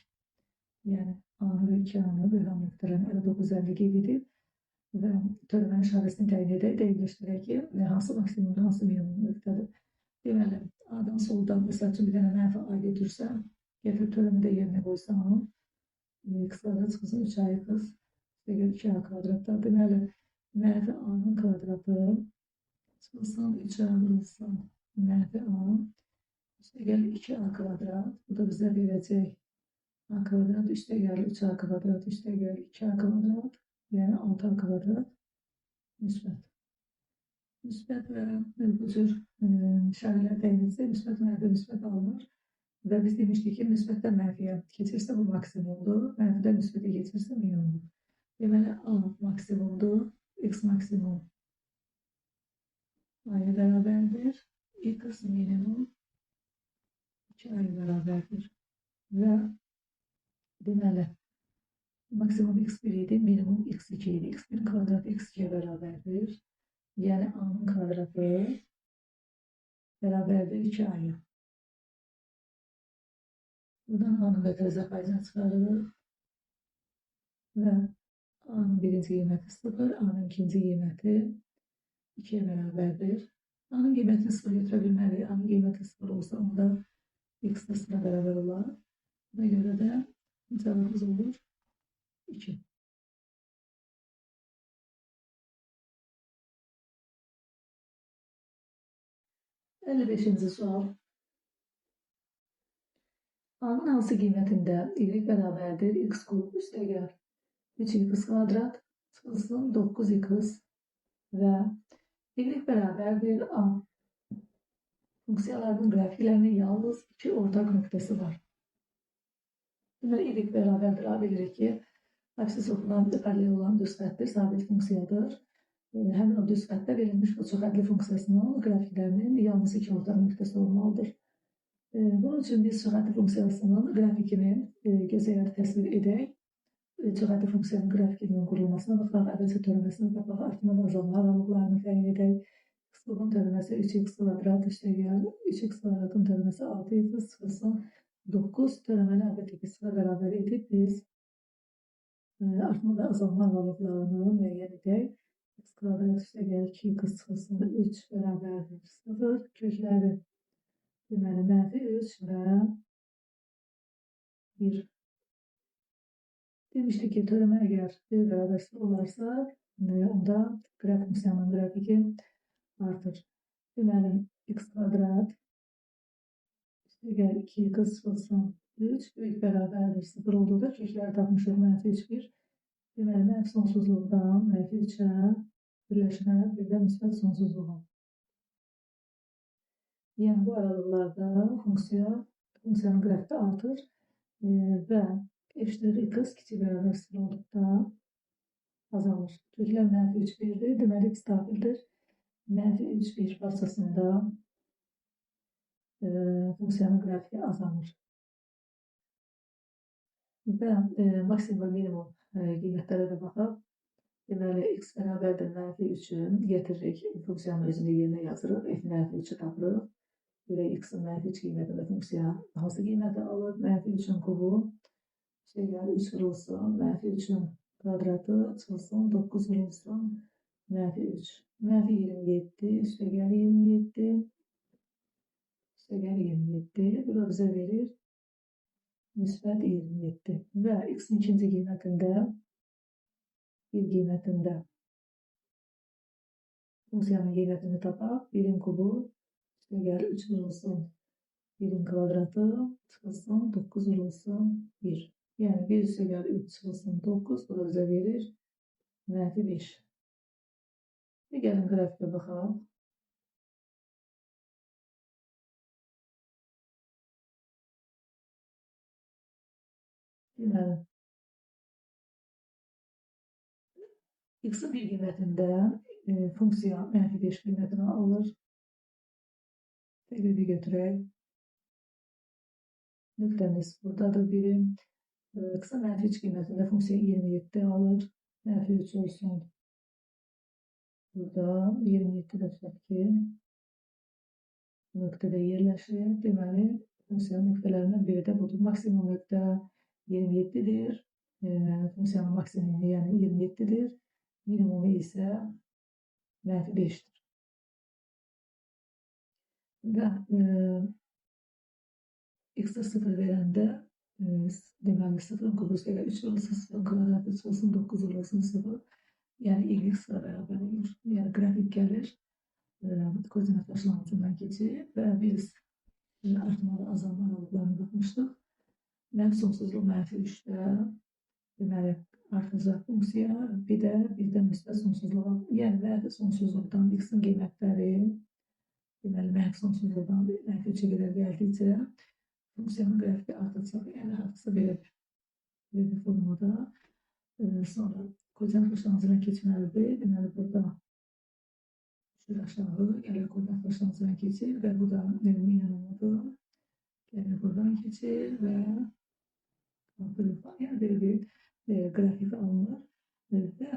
yəni A-nı və 2a-nı böhran nöqtələrini ədəd oxu üzərində qeyd edib və törəmənin işarəsini təyin edək, dəqiqləşdirək ki, hansı maksimumdur, hansı minimum nöqtədir. Deməli, A-dan soldan məsəl üçün bir dənə mənfi A götürsəm, gətirib törəmi də yerinə qoysam, x kvadrat çıxsın 3a(x) üstəgəl 2a kvadratda. Deməli, mənfi A-nın kvadratı çıxılsın 3a vurulsun mənfi A üstəgəl 2a kvadrat. Bu da bizə verəcək a kvadrat üstəgəl 3a kvadrat üstəgəl 2a kvadrat, yəni 6a kvadrat müsbət. Müsbət və bu cür işarələr təyin etsə, müsbət mənfi müsbət alınır. Və biz demişdik ki, müsbətdən mənfiyə keçirsə bu maksimumdur, mənfidən müsbətə keçirsə minimumdur. Deməli, A maksimumdur, x maksimum A-ya bərabərdir, x minimum 2a-ya bərabərdir. Və deməli, maksimum x1 idi, minimum x2 idi. x1 kvadratı x2-yə bərabərdir. Yəni, A-nın kvadratı bərabərdir 2a-ya. Buradan A-nın və tərəzə payızını çıxarırıq. Və A-nın birinci qiyməti 0, A-nın ikinci qiyməti 2-yə bərabərdir. A-nın qiymətini 0 götürə bilmərik. A-nın qiyməti 0 olsa, onda x də 0-a bərabər olar. Buna görə də cavabımız olur 2. 55-ci sual. A-nın hansı qiymətində y bərabərdir x kub üstəgəl 3x kvadrat çıxılsın 9x və y bərabərdir A. Funksiyalarının qrafiklərinin yalnız 2 ortaq nöqtəsi var. Deməli, y bərabərdir A bilirik ki, absis oxunan paralel olan düz xəttdir, sabit funksiyadır. Həmin o düz xəttdə verilmiş bu çoxxəttli funksiyasının qrafiklərinin yalnız 2 ortaq nöqtəsi olmalıdır. Bunun üçün biz çoxxəttli funksiyasının grafikini gözəl təsvir edək. Çoxxəttli funksiyanın grafikinin qurulmasına baxaq, ədəsi törəməsinə baxaq, artma və azalma aralıqlarını təyin edək. X kubun törəməsi 3x kvadrat üstəgəl 3x kvadratın törəməsi 6x çıxılsın 9 törəməni əlbəttə ki, sıra bərabər edib biz artma və azalma aralıqlarını müəyyən edək. X kvadrat üstəgəl 2x çıxılsın 3 bərabərdir 0 kökləri deməli mənfi 3 və 1. Demişdik ki, törəmə əgər bərabər 0 olarsa, onda funksiyanın qrafiki artır. Deməli, x kvadrat üstəgəl 2x çıxılsın 3 böyük bərabərdir 0 olduqda kökləri tapmışıq mənfi 3, 1. Deməli, mənfi sonsuzluqdan mənfi 3-ə birləşmək bir də müsbət sonsuzluğa. Yəni, bu aralıqlarda funksiyanın qrafiki artır və f'(x) kiçik bərabər 0 olduqda azalır. Köklər mənfi 3, 1-dir, deməli x daxildir. Mənfi 3, 1 parçasında funksiyanın qrafiki azalır. Və maksimum və minimum qiymətlərə də baxaq. Deməli, x bərabərdir -3-ün getiririk, funksiyanın özünü yerinə yazırıq, f-3-ü tapırıq. Görək x-in -3 qiymətində funksiya hansı qiyməti alır? -3-ün kubu 3 vurulsun, -3-ün kvadratı çıxılsın, 9 vurulsun, -3. -27, üstəgəl 27, üstəgəl 27, bu da bizə verir müsbət 27 və x-in ikinci qiymətində funksiyanın qiymətini tapaq. 1-in kubu üstəgəl 3 vurulsun, 1-in kvadratı çıxılsın, 9 vurulsun, 1. Yəni 1 üstəgəl 3 çıxılsın, 9, bu da bizə verir -5. Gəlin qrafikə baxaq. Deməli, x-in bir qiymətində funksiya -5 qiymətini alır. Təqribi götürək. Nöqtəmiz buradadır birim. X-in -3 qiymətində funksiya 27 alır. -3 olsun. Burada 27 də tutaq ki, nöqtədə yerləşir. Deməli, funksiyanın nöqtələrindən biri də budur. Maksimum nöqtə 27-dir. Funksiyanın maksimumu yəni 27-dir. Minimumu isə -5-dir. Və x-ə 0 verəndə deməli 0-ın kubu üstəgəl 3 vurulsun, 0-ın kvadratı çıxılsın, 9 vurulsun 0. Yəni y sıra bərabər olur. Yəni qrafik gəlir. Koordinat başlanğıcından keçir və biz artmalı, azalma aralıqlarına baxmışdıq. Sonsuzluq -3-də deməli artacaq funksiya, bir də birdən müsbət sonsuzluğa, yəni sonsuzluqdan x-in qiymətləri deməli sonsuzluqdan -3-ə qədər gəldikcə funksiyanın qrafiki artacaq, yəni hardasa belə bir formada. Sonra koordinat başlanğıcından keçməlidir. Deməli burada düşür aşağı, gəlir koordinat başlanğıcından keçir və bu da minimumudur. Gəlir buradan keçir və yəni belə bir qrafik alınır və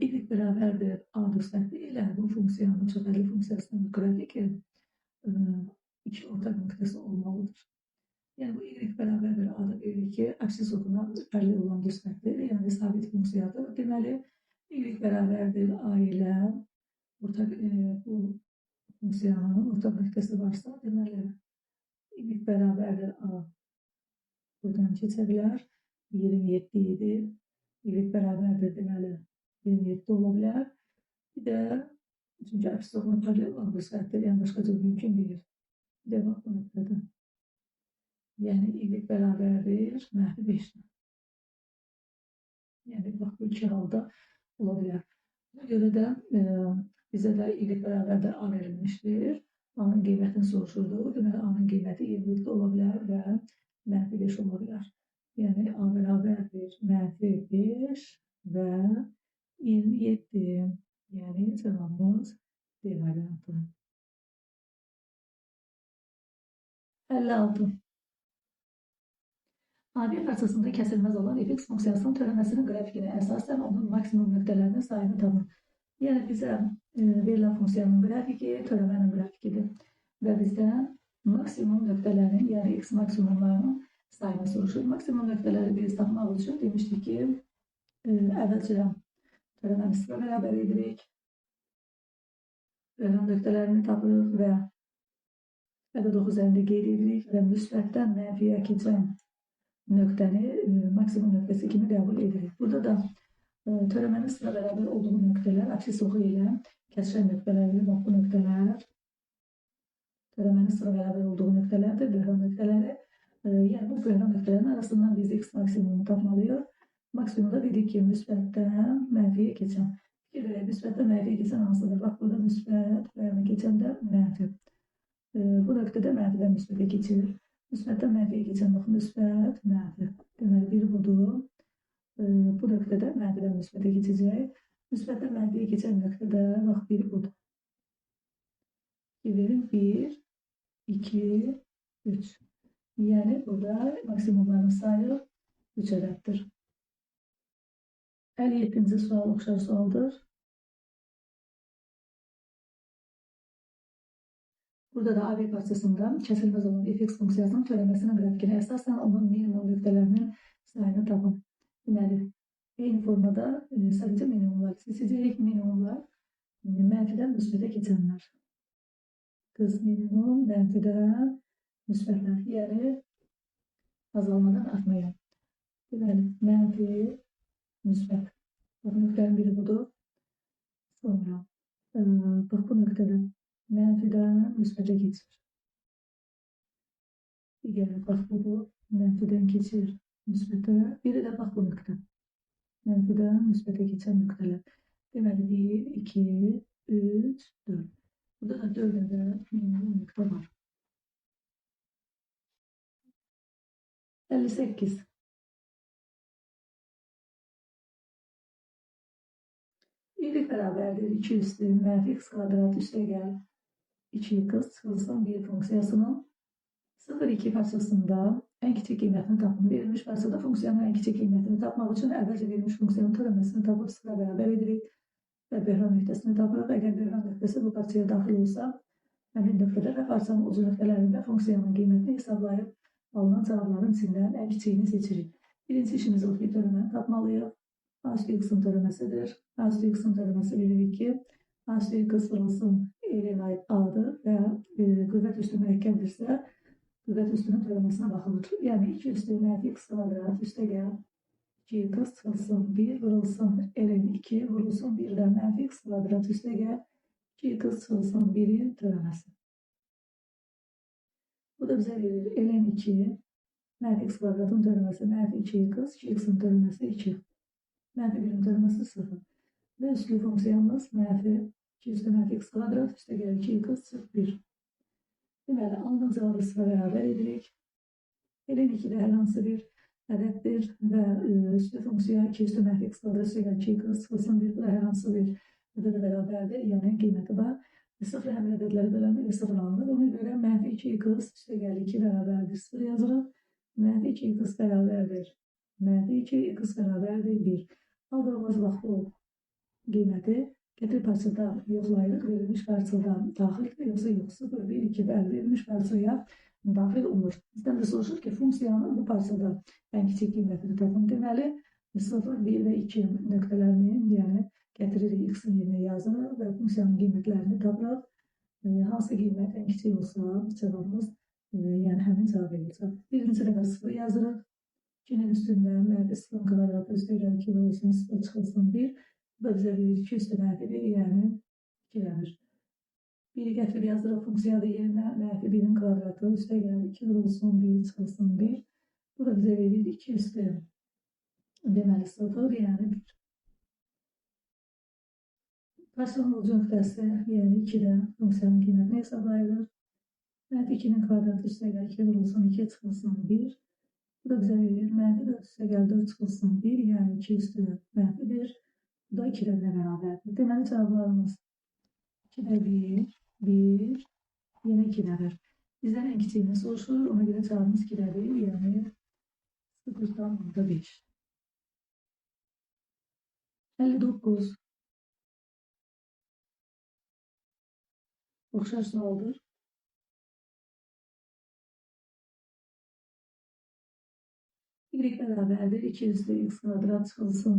y bərabərdir a müsbətli ilə bu funksiyanın çoxəlli funksiyasının qrafiki iki ortaq nöqtəsi olmalıdır. Yəni bu y bərabərdir a-da deyirik ki, əksiz oxuna paralel olan müsbətdir, yəni sabit funksiyadır. Deməli, y bərabərdir a ilə ortaq bu funksiyanın ortaq nöqtəsi varsa, deməli y bərabərdir a buradan keçə bilər. 27 idi. Y bərabərdir deməli 27 ola bilər. Bir də çünki əksiz oxuna paralel olan müsbətdir, yəni başqa cür mümkün deyil. Bir də bax bu nöqtədə. Yəni y bərabərdir -5-dir. Yəni bax bu iki halda ola bilər. Buna görə də bizə də y bərabərdir a verilmişdir. A-nın qiymətini soruşurdu. Deməli A-nın qiyməti 27 ola bilər və -5 ola bilər. Yəni A bərabərdir -5 və 27. Yəni cavabımız D variantı. 56. A1 parçasında kəsilməz olan f(x) funksiyasının törəməsinin qrafikinə əsasən onun maksimum nöqtələrinin sayını tapın. Yəni bizə verilən funksiyanın qrafiki törəmənin grafikidir və bizdən maksimum nöqtələrin, yəni x maksimumlarının sayını soruşur. Maksimum nöqtələri biz tapmaq üçün demişdik ki, əvvəlcə törəməmiz sıra bərabər edirik. Törəm nöqtələrini tapırıq və ədəd üzərində qeyd edirik və müsbətdən mənfiyə keçən nöqtəni maksimum nöqtəsi kimi qəbul edirik. Burada da törəmənin sıra bərabər olduğu nöqtələr absis oxu ilə kəsişən nöqtələrdir. Bax bu nöqtələr törəmənin sıra bərabər olduğu nöqtələrdir, böhran nöqtələri. Yəni bu böhran nöqtələrin arasından biz x maksimumu tapmalıyıq. Maksimumda dedik ki, müsbətdən mənfiyə keçən. Fikir verək, müsbətdən mənfiyə keçən hansıdır? Bax burada müsbət və keçəndə mənfi. Bu nöqtədə mənfidən müsbətə keçir. Müsbətdən mənfiyə keçən bax müsbət, mənfi. Deməli biri budur. Bu nöqtədə mənfidən müsbətə keçəcək. Müsbətdən mənfiyə keçən nöqtədə bax biri budur. Verin 1, 2, 3. Yəni burada maksimumların sayı 3 ədəddir. 57-ci sual oxşar sualdır. Burada da AB parçasında kəsilməz olan fx funksiyasının törəməsinin qrafikinə əsasən onun minimum nöqtələrinin sayını tapın. Deməli, eyni formada sadəcə minimumlar seçəcəyik. Minimumlar mənfidən müsbətə keçənlər. Qız minimum mənfidən müsbətlər, yəni azalmadan artmaya. Deməli, mənfi müsbət. Bax, nöqtənin biri budur. Sonra, bax, bu nöqtədə mənfidən müsbətə keçir. Digəri, bax, budur. Mənfidən keçir müsbətə. Biri də, bax, bu nöqtə. Mənfidən müsbətə keçən nöqtələr. Deməli, 1, 2, 3, 4. Burada da 4-də də minimum nöqtə var. 58. İyilik bərabərdir 2 üstü mənfi x kvadrat üstəgəl 2x çıxılsın 1 funksiyasının 0,2 parçasında ən kiçik qiymətini tapın. Verilmiş parçada funksiyanın ən kiçik qiymətini tapmaq üçün əvvəlcə verilmiş funksiyanın törəməsini tapıb sıra bərabər edirik və böhran nöqtəsini tapırıq. Əgər böhran nöqtəsi bu parçaya daxil olsa, həmin nöqtədə və parçanın ucu nöqtələrində funksiyanın qiymətini hesablayıb alınan cavabların içindən ən kiçiyini seçirik. Birinci işimiz odur ki, törəməni tapmalıyıq. A üstü x-in törəməsidir. A üstü x-in törəməsi bilirik ki, A üstü x vurulsun elin A-dır və qüvvət üstü mürəkkəbdirsə, qüvvət üstünün törəməsinə baxılır. Yəni 2 üstü mənfi x kvadrat üstəgəl 2x çıxılsın 1 vurulsun elin 2 vurulsun 1-dən mənfi x kvadrat üstəgəl 2x çıxılsın 1-in törəməsi. Bu da bizə verir elin 2 mənfi x kvadratın törəməsi mənfi 2x, 2x-in törəməsi 2. Mənfi 1-in törəməsi 0. Və üslü funksiyamız mənfi 2 üstü mənfi x kvadrat üstəgəl 2x çıxı 1. Deməli, alınan cavabı sıra bərabər edirik. Elin 2-də hər hansı bir ədəddir və üslü funksiya 2 üstü mənfi x kvadrat üstəgəl 2x çıxılsın 1. Bu da hər hansı bir ədədə bərabərdir. Yəni, qiyməti var. 0 həmin ədədləri bölənmir, 0 alınır. Ona görə mənfi 2x üstəgəl 2 bərabərdir 0 yazırıq. Mənfi 2x bərabərdir. Mənfi 2x bərabərdir 1. Aldığımız vaxt bu qiyməti gətir parçada yoxlayırıq. Verilmiş parçada daxildir, yoxsa yox 0, 1, 2 bəli verilmiş parçaya daxil olur. Bizdən də soruşur ki, funksiyanın bu parçada ən kiçik qiymətini tapın. Deməli, 0, 1 və 2 nöqtələrini, yəni gətiririk, x-in yerinə yazırıq və funksiyanın qiymətlərini tapırıq. Hansı qiymət ən kiçik olsa, cavabımız yəni həmin cavab edəcək. Birinci rəqə 0 yazırıq. 2-nin üstündə mənfi 0 kvadratı üstəgəl 2 olsun 0 çıxılsın 1. Bu da bizə verir 2 üstü mənfi 1, yəni 2 verir. 1-i gətirib yazırıq funksiyalı yerinə mənfi 1-in kvadratı üstəgəl 2 olsun 1 çıxılsın 1. Bu da bizə verir 2 üstü deməli 0, yəni 1. Parçanın ucu nöqtəsi, yəni 2-də funksiyanın qiymətini hesablayırıq. Mənfi 2-nin kvadratı üstəgəl 2 olsun 2 çıxılsın 1. Bu da bizə verir mənfi 4 üstəgəl 4 çıxılsın 1, yəni 2 üstü mənfi 1. Bu da 2-də bərabərdir. Deməli, cavablarımız 2-də 1, 1, yenə 2-dədir. Bizdən ən kiçiyini soruşur, ona görə cavabımız 2-dədir, yəni 0,5. 59. Oxşar sualdır. Y bərabərdir 2 üstü x kvadrat çıxılsın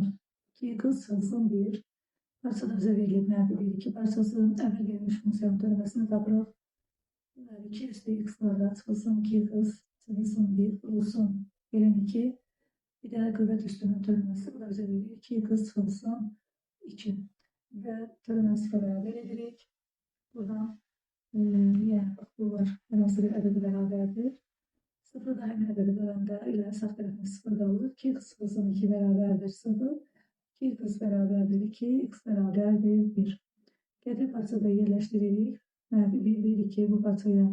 2x çıxılsın 1. Parçada bizə verilib mənfi 1, 2 parçası. Əvvəl verilmiş funksiyanın törəməsini tapırıq. 2 üstü x kvadrat çıxılsın 2x çıxılsın 1 vurulsun elin 2. Bir də qüvvət üstünün törəməsi. Bu da bizə verir 2x çıxılsın 2. Və törəməsi bərabər edirik. Buradan yəni bax, bu var. Hər hansı bir ədədə bərabərdir. 0 da həmin ədədi böləndə ilə sağ tərəfində 0 qalır. 2x çıxılsın 2 bərabərdir 0. 2x bərabərdir 2, x bərabərdir 1. Gətir parçada yerləşdiririk. Mənfi 1, 1, 2 bu parçaya,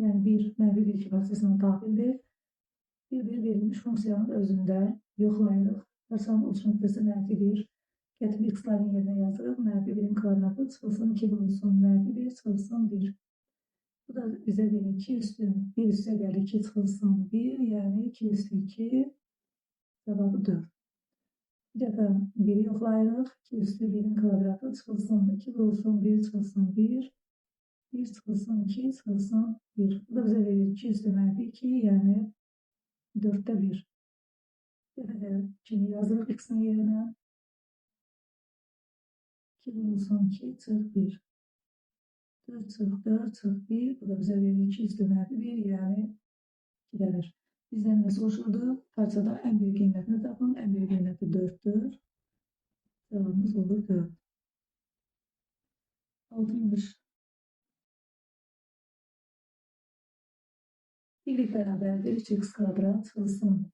yəni 1, mənfi 1, 2 parçasına daxildir. 1, 1 verilmiş funksiyanın özündə yoxlayırıq. Parçanın uç nöqtəsi mənfi 1. Gətirib x-ların yerinə yazırıq. Mənfi 1-in kvadratı çıxılsın 2 vurulsun mənfi 1 çıxılsın 1. Bu da bizə verir 2 üstü 1 üstəgəl 2 çıxılsın 1, yəni 2 üstü 2 cavabı 4. Bir dəfə 1-i yoxlayırıq. 2 üstü 1-in kvadratı çıxılsın 2 vurulsun 1 çıxılsın 1. 1 çıxılsın 2 çıxılsın 1. Bu da bizə verir 2 üstü -2, yəni 4'te 1. Bir dəfə də 2'ni yazırıq x-in yerinə. 2 vurulsun 2 çıx 1. 4 çıx 4 çıx 1. Bu da bizə verir 2 üstü -1, yəni 2'de 1. Bizden ne soruşuldu? Parçada en büyük kıymetini tapın. En büyük kıymeti 4'tür. Cevabımız olur 4. 60. Birlik beraberdir. 3x kvadrat çıxılsın.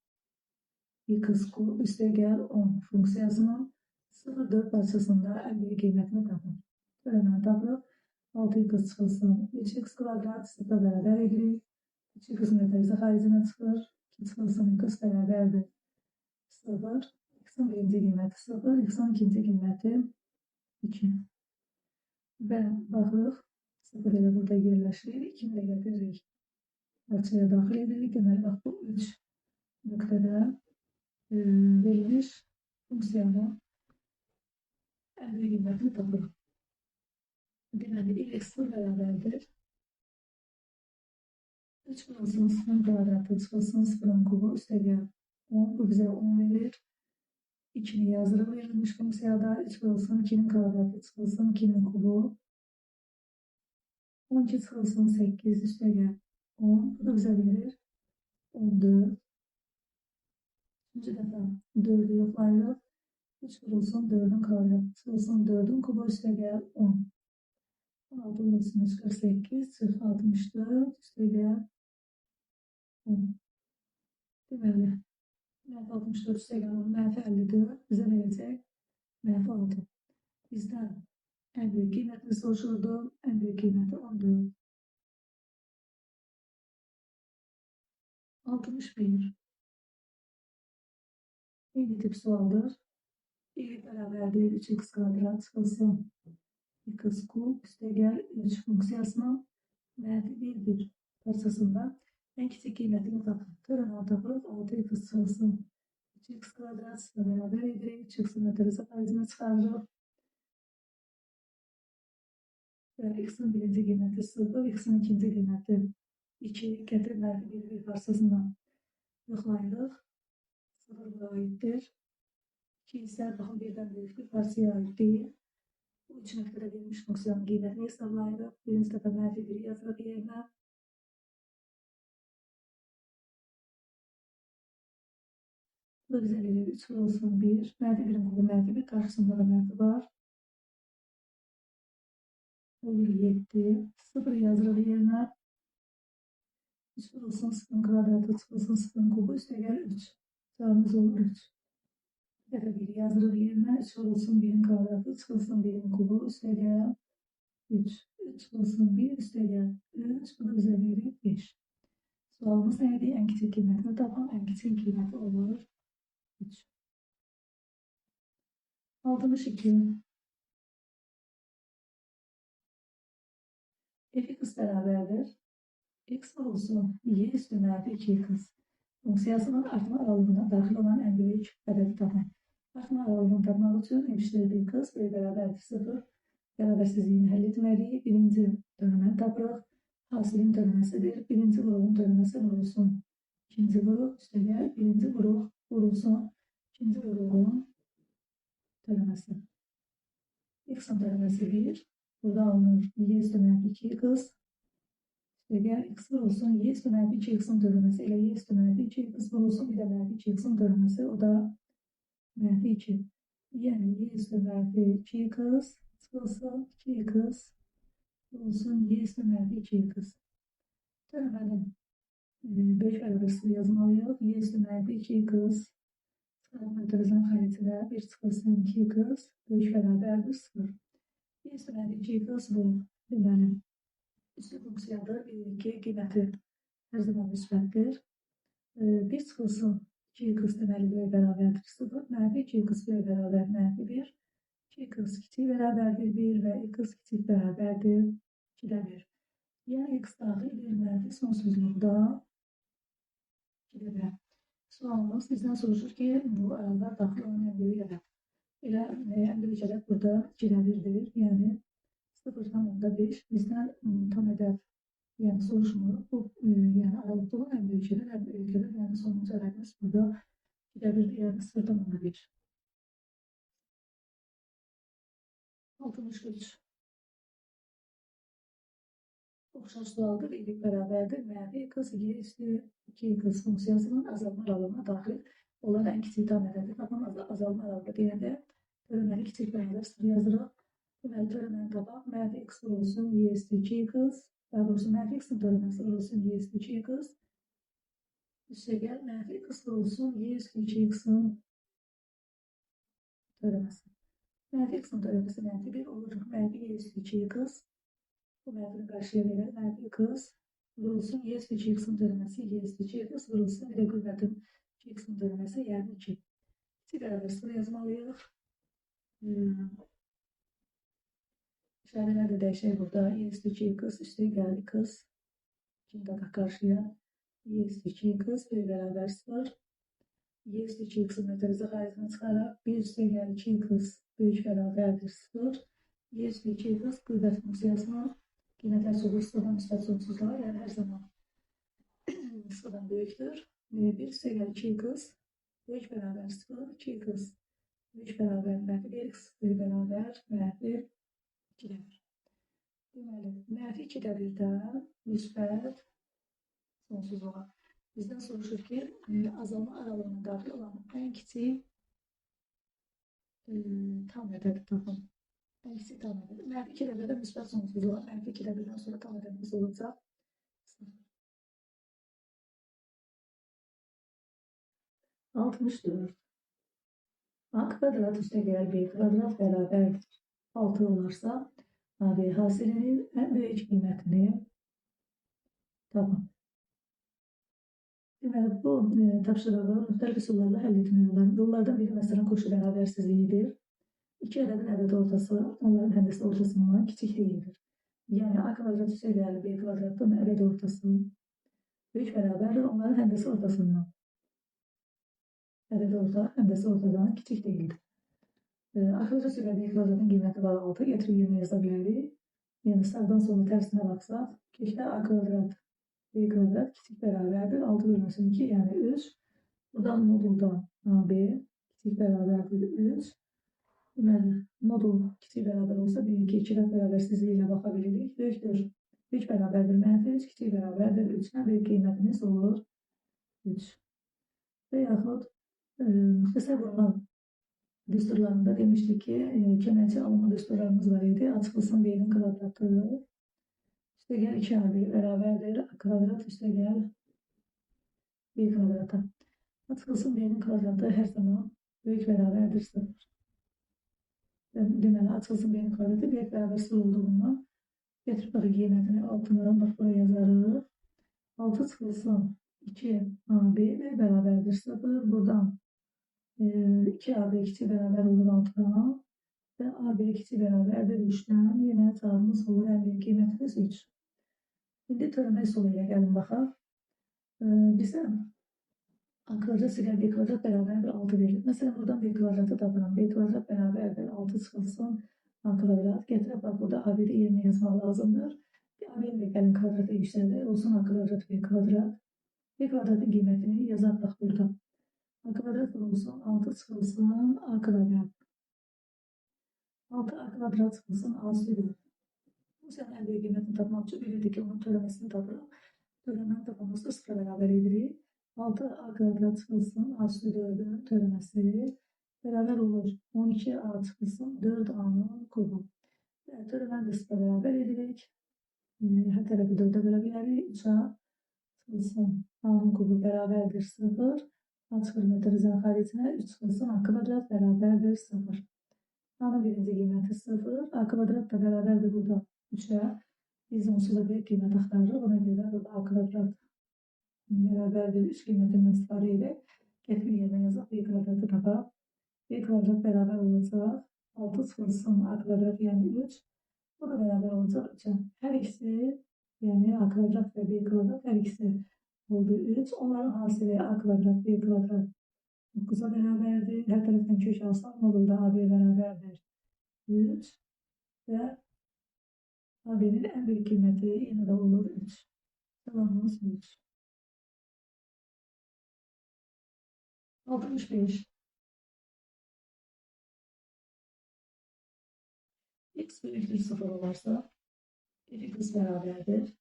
X kub üstə gəl 10 funksiyasının 0,4 parçasında en büyük kıymetini tapın. Hemen tapırıq. 6x çıxılsın. 3x kvadrat 0 beraber edirik. 3x'in ötərizi xaricinə çıxır. 2 çıxılsın x beraberdir. 0. X'in birinci kıyməti 0. X'in ikinci kıyməti 2. Və baxırıq. 0 ilə burada yerləşir. 2'ni də getiririk. Parçaya daxil edirik. Deməli, bax bu 3 nöqtədə verilmiş funksiyanın en büyük kıymetini tapırıq. Deməli, x 0 bərabərdir. 3 vurulsun 0'ın kvadratı çıxılsın 0'ın kubu üstə gəl 10. Bu bizə 10 verir. 2'ni yazırıq verilmiş funksiyada. 3 vurulsun 2'nin kvadratı çıxılsın 2'nin kubu. 12 çıxılsın 8 üstə gəl 10. Bu da bizə verir 14. Üçüncü dəfə 4'ü yoxlayırıq. 3 vurulsun 4'ün kvadratı çıxılsın 4'ün kubu üstə gəl 10. 16 vurulsun 48 çıx 64 üstə gəl 10. Deməli, -64 üstə gəl 10 -54 bizə verəcək -6. Bizdən en büyük kıymetini soruşuldu. En büyük kıymeti 14. 61. Yeni tip sualdır. Birlik beraberdir. 3x kvadrat çıxılsın. X kub üstə gəl 3 funksiyasının -1 parçasında en küçük kıymetini tapın. Törəmə tapırıq. 6x çıxılsın. 3x kvadrat beraber edirik. 3x'in ötərizi xaricinə çıxarırıq. X'in birinci kıymeti 0, X'in ikinci kıymeti 2, gətirməli bir parçasından yoxlayırıq. 0 buna aiddir. 2 isə baxın birdən böyük bir parçaya aid deyil. Bu 3 nöqtədə verilmiş funksiyanın qiymətini hesablayırıq. Birinci dəfə -1 yazırıq yerinə. Bu bizə verir 3 vurulsun 1. -1'in kubu -1 karşısında da -1 var. Olur 7. 0 yazırıq yerinə. 3 vurulsun 0'ın kvadratı çıxılsın 0'ın kubu üstə gəl 3. Cevabımız olur 3. Bir dəfə 1 yazırıq yerinə. 3 vurulsun 1'in kvadratı çıxılsın 1'in kubu üstə gəl 3. 3 vurulsun 1 üstə gəl 3. Bu da bizə verir 5. Sualımız neydi? En küçük kıymetini tapın. En küçük kıymeti olur 3. 62. Fx beraberdir. X vurulsun y üstü -2x funksiyasının artma aralığına daxil olan en büyük ədədi tapın. Artma aralığını tapmaq üçün eşitdir x b bərabərdir 0 bərabərsizliyini həll etməliyik. Birinci dönəməni tapırıq. Hasilin dönəməsidir. Birinci vuruğun dönəməsi vurulsun. İkinci vuruq üstə gəl. Birinci vuruq vurulsun. İkinci vuruğun dönəməsi. X'in dönəməsi 1. Burada alınır y üstü -2x. İşte gəl x vurulsun y üstü -2x'in dönəməsi ilə y üstü -2x vurulsun. Bir də -2x'in dönəməsi. O da -2. Yəni y üstü -2x çıxılsın 2x vurulsun y üstü -2x. Dönəmənin böyük bərabərisi yazmalıyıq. Y üstü -2x çıxarma ötərizin xaricinə 1 çıxılsın 2x böyük bərabərdir 0. Y üstü -2x bu. Deməli, üstü funksiyadır. 1-2 qiyməti hər zaman müsbətdir. 1 çıxılsın 2x deməli böyük bərabərdir 0. -2x böyük bərabər -1. 2x kiçik bərabərdir 1 və x kiçik bərabərdir 2'də 1. Yəni x daxil edilməlidir sonsuzluqda 2'də 1. Sualımız bizden soruşur ki, bu arada daxil olan ən böyük ədəd. Elə ən böyük ədəd burada 2-də 1-dir. Yəni 0,5 bizdən tam ədəd yəni soruşmur. Bu yəni aralıqda olan ən böyük ədəd, yəni sonuncu ədədimiz burada 2-də 1-dir, yəni 0,1. 63. Oxşar sualdır, iyilik bərabərdir. Mənfi x y üstü 2x funksiyasının azalma aralığına daxil olan ən kiçik tam ədədi tapan azalma aralığı deyəndə törəməni kiçik bərabər 0 yazırıq. Deməli, törəməni tapaq. Mənfi x vurulsun y üstü 2x, daha doğrusu mənfi x-in törəməsi vurulsun y üstü 2x. Üstə gəl, mənfi x vurulsun y üstü 2x-in törəməsi. Mənfi x-in törəməsi mənfi 1 olur. Mənfi y üstü 2x. Bu mənfini qarşıya verək. Mənfi x vurulsun y üstü 2x-in törəməsi y üstü 2x vurulsun bir də qüvvətin 2x-in törəməsi yəni 2. Kiçik bərabər 0 yazmalıyıq. İşarələr də dəyişək burada. Y üstü 2x üstə gəl x. Şimdi qataq qarşıya. Y üstü 2x bir bərabər 0. Y üstü 2x'in ötərizə xaricinə çıxaraq 1 üstə gəl 2x böyük bərabərdir 0. Y üstü 2x qüvvət funksiyasının qiymətlər çoxu sıfırdan müsbət sonsuzluğa, yəni hər zaman sıfırdan böyükdür. 1 üstə gəl 2x böyük bərabər 0, 2x böyük bərabər mənfi 1x böyük bərabər mənfi 2-də 1. Deməli, mənfi 2-də 1-dən müsbət sonsuzluğa. Bizdən soruşur ki, azalma aralığına daxil olan ən kiçik tam ədədi tapın. Ən kiçik tam ədədi. Mənfi 2-də 1-dən müsbət sonsuzluğa. Mənfi 2-də 1-dən sonra tam ədədimiz olacaq 0. 64. A kvadrat üstə gəl b kvadrat bərabərdir 6 olarsa, AB hasilinin ən böyük qiymətini tapın. Deməli, bu tapşırığı müxtəlif üsullarla həll etmək olar. Bunlardan biri məsələn koşu bərabərsizliyidir. İki ədədin ədəd ortası onların həndəsi ortasından kiçik deyildir. Yəni A kvadrat üstə gəl B kvadratın ədəd ortası böyük bərabərdir onların həndəsi ortasından. Ədəd orta həndəsi ortadan kiçik deyildir. A kvadrat üstə gəl B kvadratın qiyməti var 6. Gətirib yerinə yaza bilərik. Yəni sağdan sonra tərsinə baxsaq, keçdə A kvadrat B kvadrat kiçik bərabərdir 6 bölünsün 2 yəni 3. Buradan moduldan AB kiçik bərabərdir 3. Deməli, modul kiçik bərabər olsa, deyin ki, 2 bərabərsizliyi ilə baxa bilirik. Böyükdür, 3 bərabərdir mənfi 3, kiçik bərabərdir 3. Ən böyük qiymətimiz olur 3. Və yaxud müxtəsər qurulan düsturlarında demişdik ki, kəmənçi alınma düsturlarımız var idi. Açılsın B-nin kvadratı. Üstə gəl 2AB bərabərdir. A kvadrat üstə gəl B kvadrata. Açılsın B-nin kvadratı hər zaman böyük bərabərdir 0. Deməli, açılsın B-nin kvadratı böyük bərabər 0 olduğundan gətirib baxı qiymətini altına bax buraya yazarıq. 6 çıxılsın 2AB böyük bərabərdir 0. Buradan 2AB kiçik bərabər olur 6-dan və AB kiçik bərabərdir 3-dən. Yenə cavabımız olur ən böyük qiymətimiz 3. İndi törəmə üsulu ilə gəlin baxaq. Bizə A kvadrat üstə B kvadrat bərabərdir 6 verir. Məsələn, buradan B kvadratı tapıram. B kvadrat bərabərdir 6 çıxılsın A kvadrat. Gətirib bax, burada AB-də yerinə yazmaq lazımdır. AB ilə gəlin kvadratı yüksəldir. Olsun A kvadrat B kvadrat. B kvadratın qiymətini yazaq bax burada. A kvadrat olsun 6 çıxılsın A kvadrat. 6 A kvadrat çıxılsın A üstü 4. Funksiyanın ən böyük qiymətini tapmaq üçün bilirdik ki, onun törəməsini tapırıq. Törəməni tapamızda 0 bərabər edirik. 6A kvadrat çıxılsın A üstü 4-ün törəməsi bərabər olur 12A çıxılsın 4A-nın kubu. Törəməni də 0 bərabər edirik. Hər tərəfi 4-ə bölə bilərik. 3A çıxılsın A-nın kubu bərabərdir 0. A çıxır mötərizənin xaricinə 3 çıxılsın A kvadrat bərabərdir 0. A-nın birinci qiyməti 0. A kvadrat da bərabərdir burada 3-ə. Biz onsuz da böyük qiymət axtarırıq. Ona görə burada A kvadrat bərabərdir 3 qiymətini istifadə edək. Gətirib yerinə yazaq. B kvadratı tapaq. B kvadrat bərabər olacaq 6 çıxılsın A kvadrat yəni 3. Bu da bərabər olacaq 3-ə. Hər ikisi yəni A kvadrat və B kvadrat hər ikisi oldu 3. Onların hasili a kvadrat, b kvadrat 9'a beraberdir. Her taraftan kök alsam ne olur da AB beraberdir 3 ve AB'nin en büyük kıymeti yine de olur 3. Cevabımız 3. 65. X büyüktür 0 olarsa fx beraberdir.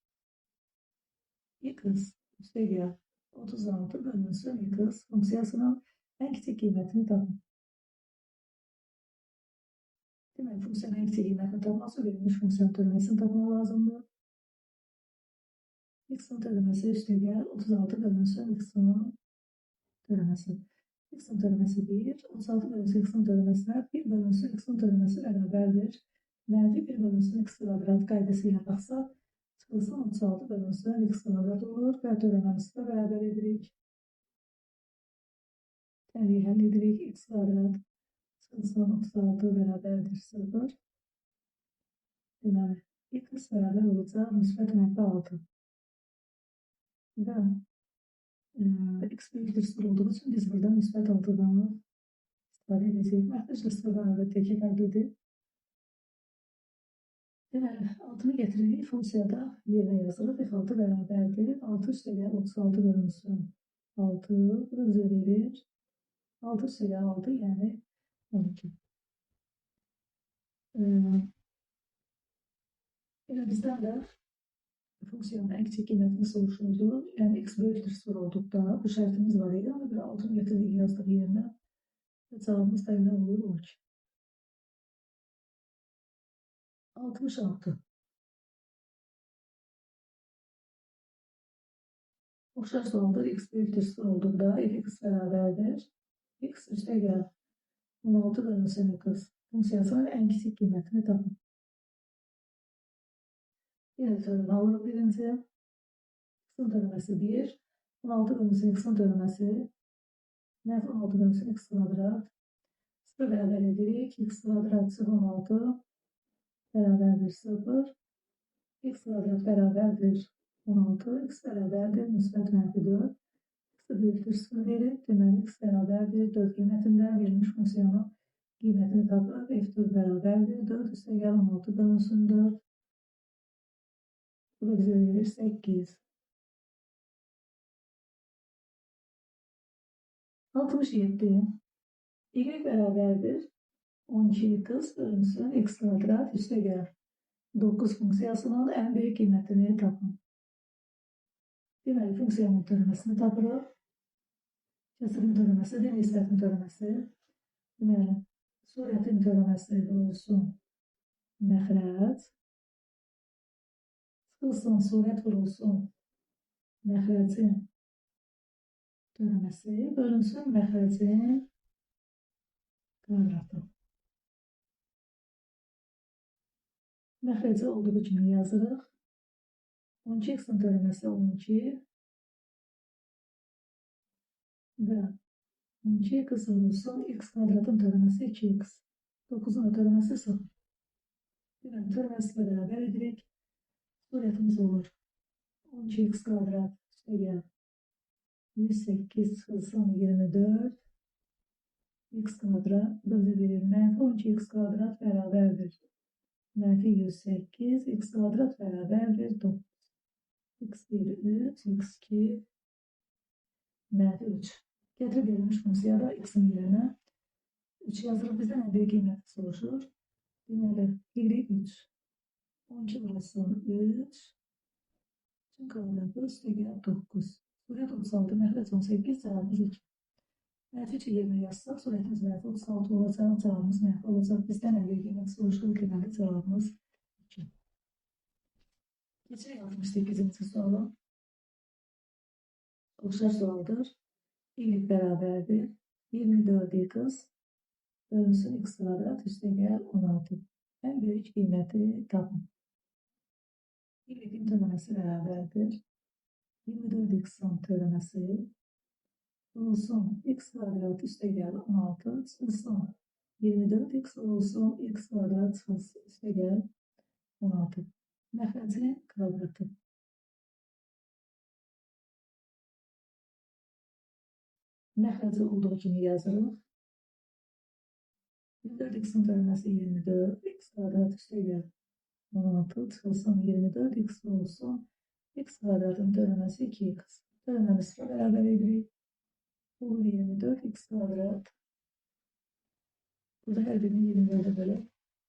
X üstəgəl 36 bölünsün x funksiyasının en küçük kıymetini tapın. Demek funksiyonun en küçük kıymetini tapması verilmiş fonksiyon türemesini tapmaq lazımdır. X'in türemesi üstəgəl 36 bölünsün x'in türemesi. X'in türemesi 1, 36 bölünsün x'in türemesine 1 bölünsün x'in türemesi beraberdir. Mənfi 1 bölünsün x kvadrat qaydasıyla baxsaq, çıxılsın 36 bölünsün x kvadrat olur və törəməmizdə bərabər edirik. Təbii həll edirik x kvadrat çıxılsın 36 bərabərdir 0. Deməli, x bərabər olacaq müsbət mənfi 6. Və x büyüktür 0 olduğu için biz burada müsbət 6'dan istifadə edəcəyik. Məxrəclə 0 əlbəttə ki, fərqlidir. Deməli, 6'nı getiririk funksiyada yerine yazılır. F6 bərabərdir. 6 üstəgəl 36 bölünsün 6. Bu da bizə verir 6 üstəgəl 6 yəni 12. Elə bizdən də funksiyonun en küçük qiymətini soruşuldu. Yəni x böyükdür 0 olduqda bu şərtimiz var idi. Ona görə 6'nı getirdik yazdıq yerinə. Və cavabımız da elə olur 12. 66. Oxşar sualdır. X büyüktür 0 olduğunda fx beraberdir. X üstəgəl 16 bölünsün x funksiyasının en küçük kıymetini tapın. Yine sorumu alırıq birinci. X'in törəməsi 1. 16 bölünsün x'in törəməsi. Mənfi 16 bölünsün x kvadrat. 0 bərabər edirik. X kvadrat sıfır 16 bərabərdir 0. X kvadrat bərabərdir 16. X bərabərdir müsbət mənfi 4. X büyüktür 0 verir. Deməli x bərabərdir 4 qiymetindən verilmiş fonksiyonun qiymətini tapırıq. F4 bərabərdir 4 üstəgəl 16 bölünsün 4. Bu da bize verir 8. 67. Y beraberdir 12x bölünsün x kvadrat üstəgəl 9 funksiyasının en büyük kıymetini tapın. Deməli, funksiyonun törəməsini tapırıq. Kəsirin törəməsidir, nisbətin törəməsi. Deməli, surətin törəməsi vurulsun məxrəc. Çıxılsın surət vurulsun məxrəcin törəməsi. Bölünsün məxrəcin kvadratı. Məxrəci olduğu kimi yazırıq. 12x'in törəməsi 12 və 12x vurulsun x kvadratın törəməsi 2x. 9'un törəməsi 0. Deməli, törəməsilə bərabər edirik. Surətimiz olur 12x kvadrat üstəgəl 108 çıxılsın 24 x kvadrat bu da bize verir mənfi 12x kvadrat bərabərdir mənfi 108 x kvadrat bərabərdir 9. x1 3 x2 mənfi 3. Getirib verilmiş funksiyada x'in yerine 3 yazırıq. Bizdən en büyük qiyməti soruşur. Deməli, y3 12 vurulsun 3 tüm kvadratı üstəgəl 9. Surət 36, məxrəc 18, cavabımız 2. Mənfi 3 yerine yazsaq, surətimiz mənfi 36 olacaq, cavabımız mənfi olacaq. Bizdən en büyük qiyməti soruşur. Deməli, cavabımız 2. Keçirik 68-ci suala. Oxşar sualdır. Y bərabərdir 24x bölünsün x kvadrat üstəgəl 16. En büyük kıymeti tapın. Y-in törəməsi bərabərdir 24x'in törəməsi vurulsun x kvadrat üstəgəl 16 çıxılsın 24x vurulsun x kvadrat üstəgəl 16. Məxrəcin kvadratı. Məxrəci olduğu kimi yazırıq. 24x'in bölünməsi 24, x kvadrat üstəgəl 16 çıxılsın 24, x olsun. X kvadratın bölünməsi 2x. Bölünməmiz bərabər edirik. Bu 24, x kvadrat. Burada hər birini 24'e bölüp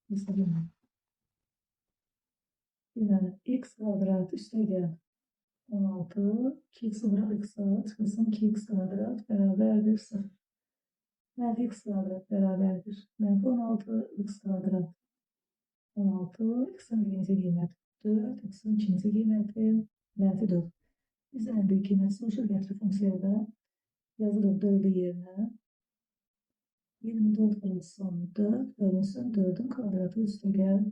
hesablamak. Deməli, x kvadrat üstəgəl 16, 2x bırak x'a çıxılsın 2x kvadrat bərabərdir 0. Mənfi x kvadrat bərabərdir. Mənfi 16, x kvadrat 16, x'in birinci qiyməti 4, x'in ikinci qiyməti mənfi 4. Bizdən ən böyük qiymət soruşur, gətirib funksiyada yazılır 4'ü yerinə. 24 bölünsün 4, bölünsün 4'ün kvadratı üstəgəl